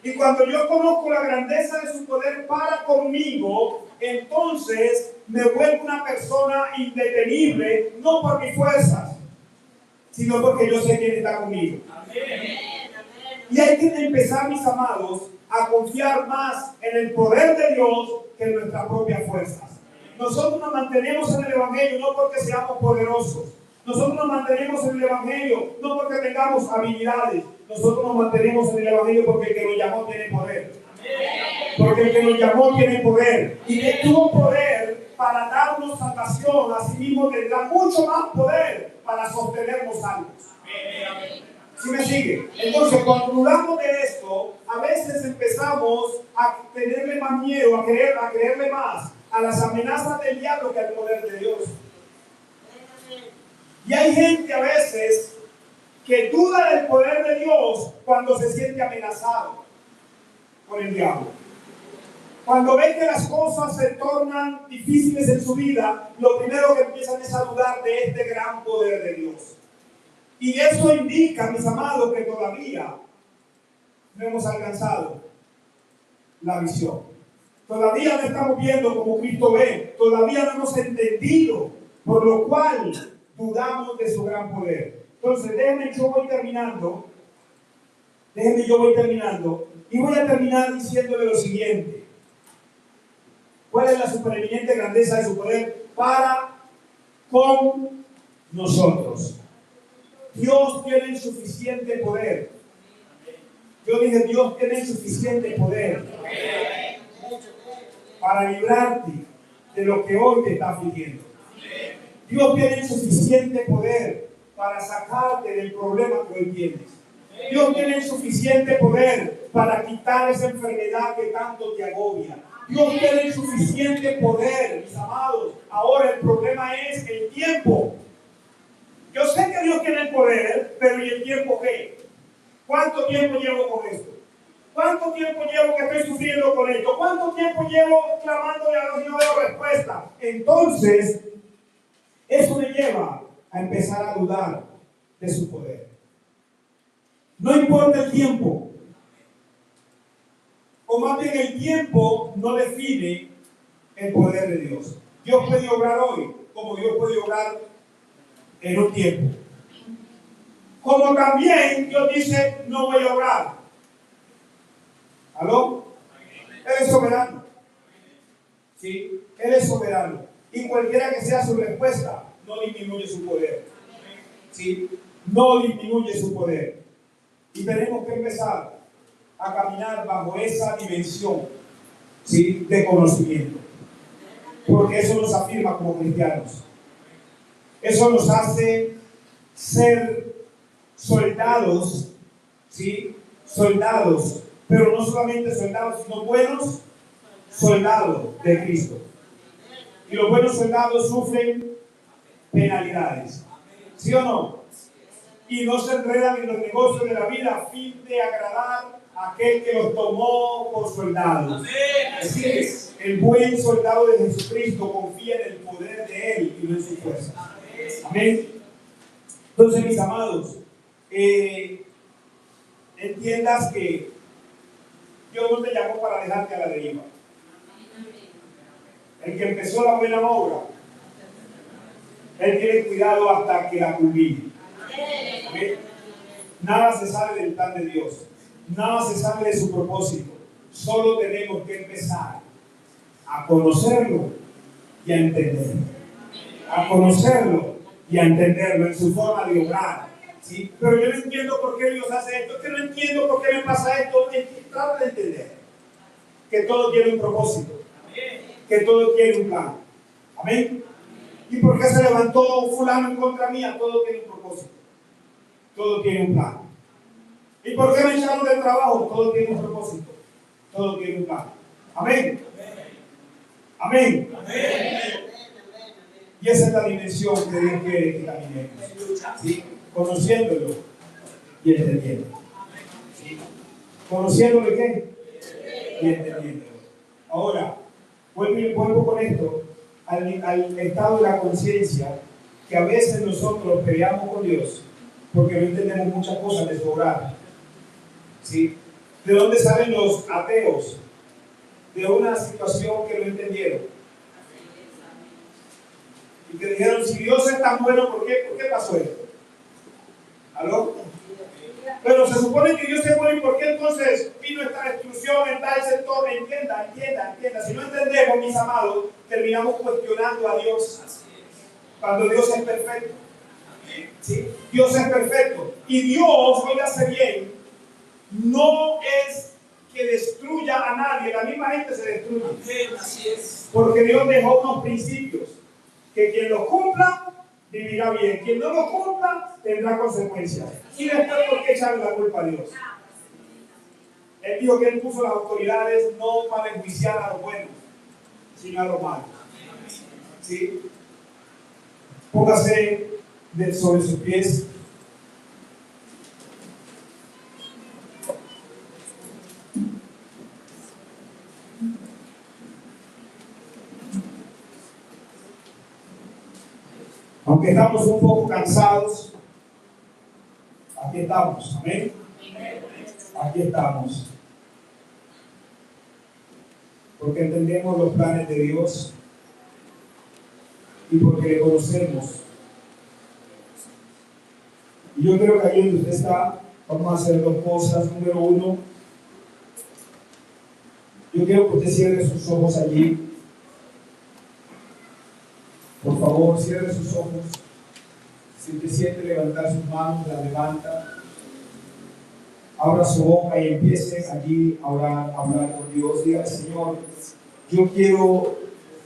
Y cuando yo conozco la grandeza de su poder para conmigo, entonces me vuelvo una persona indetenible, no por mis fuerzas, sino porque yo sé quién está conmigo. Y hay que empezar, mis amados, a confiar más en el poder de Dios que en nuestras propias fuerzas. Nosotros nos mantenemos en el Evangelio no porque seamos poderosos. Nosotros nos mantenemos en el Evangelio no porque tengamos habilidades. Nosotros nos mantenemos en el Evangelio porque el que nos llamó tiene poder. Porque el que nos llamó tiene poder. Y que tuvo poder para darnos salvación, asimismo tendrá mucho más poder para sostenernos salvos. ¿Sí me sigue? Entonces, cuando dudamos de esto, a veces empezamos a tenerle más miedo, a creerle más a las amenazas del diablo que al poder de Dios. Y hay gente a veces que duda del poder de Dios cuando se siente amenazado por el diablo. Cuando ve que las cosas se tornan difíciles en su vida, lo primero que empiezan es a dudar de este gran poder de Dios. Y eso indica, mis amados, que todavía no hemos alcanzado la visión. Todavía no estamos viendo como Cristo ve. Todavía no hemos entendido, por lo cual dudamos de su gran poder. Entonces, yo voy terminando. Y voy a terminar diciéndole lo siguiente. ¿Cuál es la supereminente grandeza de su poder para con nosotros? Dios tiene suficiente poder. Yo dije, Dios tiene suficiente poder para librarte de lo que hoy te está afligiendo. Dios tiene suficiente poder para sacarte del problema que hoy tienes. Dios tiene suficiente poder para quitar esa enfermedad que tanto te agobia. Dios tiene suficiente poder, mis amados. Ahora el problema es el tiempo. Yo sé que Dios tiene el poder, pero ¿y el tiempo qué? ¿Cuánto tiempo llevo con esto? ¿Cuánto tiempo llevo que estoy sufriendo con esto? ¿Cuánto tiempo llevo clamándole a Dios y no veo respuesta? Entonces, eso me lleva a empezar a dudar de su poder. No importa el tiempo, o más bien el tiempo no define el poder de Dios. Dios puede obrar hoy, como Dios puede obrar en un tiempo. Como también Dios dice, no voy a obrar. ¿Aló? Él es soberano. ¿Sí? Él es soberano. Y cualquiera que sea su respuesta, no disminuye su poder. ¿Sí? No disminuye su poder. Y tenemos que empezar a caminar bajo esa dimensión, ¿sí?, de conocimiento. Porque eso nos afirma como cristianos. Eso nos hace ser soldados, ¿sí? Soldados, pero no solamente soldados, sino buenos soldados de Cristo. Y los buenos soldados sufren penalidades, ¿sí o no? Y no se enredan en los negocios de la vida a fin de agradar a aquel que los tomó por soldados. Así es, el buen soldado de Jesucristo confía en el poder de Él y no en su fuerza. Amén. Entonces, mis amados, entiendas que Dios no te llamó para dejarte a la deriva. El que empezó la buena obra Él tiene cuidado hasta que la culmine. ¿Okay? Nada se sale del plan de Dios. Nada se sale de su propósito. Solo tenemos que empezar a conocerlo y a entenderlo. A conocerlo y a entenderlo en su forma de obrar. ¿Sí? Pero yo no entiendo por qué Dios hace esto. Que no entiendo por qué me pasa esto. Trata de entender que todo tiene un propósito. Que todo tiene un plan. Amén. ¿Y por qué se levantó fulano en contra mía? Todo tiene un propósito. Todo tiene un plan. ¿Y por qué me echaron del trabajo? Todo tiene un propósito. Todo tiene un plan. Amén. Amén. Y esa es la dimensión que Dios quiere que caminemos. ¿Sí? Conociéndolo y entendiéndolo. ¿Sí? ¿Conociéndolo y qué? Y entendiéndolo. Ahora, vuelvo con esto al estado de la conciencia, que a veces nosotros peleamos con Dios porque no entendemos muchas cosas de su obrar. ¿Sí? ¿De dónde salen los ateos? De una situación que no entendieron. Y que dijeron, si Dios es tan bueno, ¿por qué pasó esto? ¿Aló? Pero se supone que Dios es bueno, ¿y por qué entonces vino esta destrucción en tal sector? Entienda. Si no entendemos, mis amados, terminamos cuestionando a Dios. Cuando Dios es perfecto. ¿Sí? Dios es perfecto. Y Dios, óigase bien, no es que destruya a nadie. La misma gente se destruye. Así es. Porque Dios dejó unos principios. Que quien los cumpla, vivirá bien. Quien no los cumpla, tendrá consecuencias. Y después, ¿por qué echarle la culpa a Dios? Él dijo que Él puso las autoridades no para enjuiciar a los buenos, sino a los malos. ¿Sí? Póngase sobre sus pies. Aunque estamos un poco cansados, aquí estamos, amén. Aquí estamos. Porque entendemos los planes de Dios y porque le conocemos. Y yo creo que ahí donde usted está, vamos a hacer dos cosas. Número uno, yo quiero que usted cierre sus ojos allí. Por favor, cierre sus ojos. Si usted siente levantar sus manos, la levanta. Abra su boca y empiece allí a orar, a hablar con Dios. Diga, Señor, yo quiero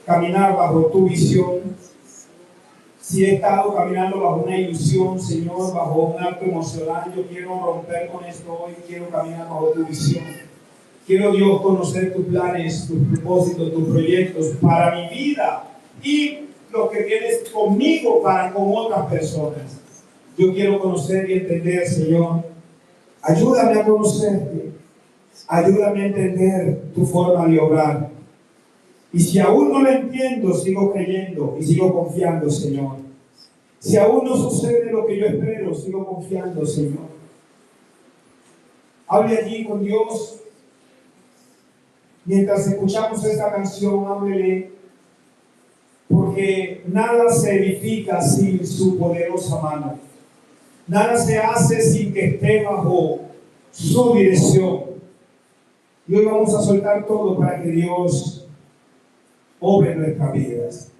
caminar bajo tu visión. Si he estado caminando bajo una ilusión, Señor, bajo un acto emocional, yo quiero romper con esto hoy. Quiero caminar bajo tu visión. Quiero, Dios, conocer tus planes, tus propósitos, tus proyectos para mi vida y lo que tienes conmigo para con otras personas. Yo quiero conocer y entender, Señor. Ayúdame a conocerte. Ayúdame a entender tu forma de obrar. Y si aún no lo entiendo, sigo creyendo y sigo confiando, Señor. Si aún no sucede lo que yo espero, sigo confiando, Señor. Hable allí con Dios. Mientras escuchamos esta canción, háblele. Porque nada se edifica sin su poderosa mano. Nada se hace sin que esté bajo su dirección. Y hoy vamos a soltar todo para que Dios obre nuestras vidas.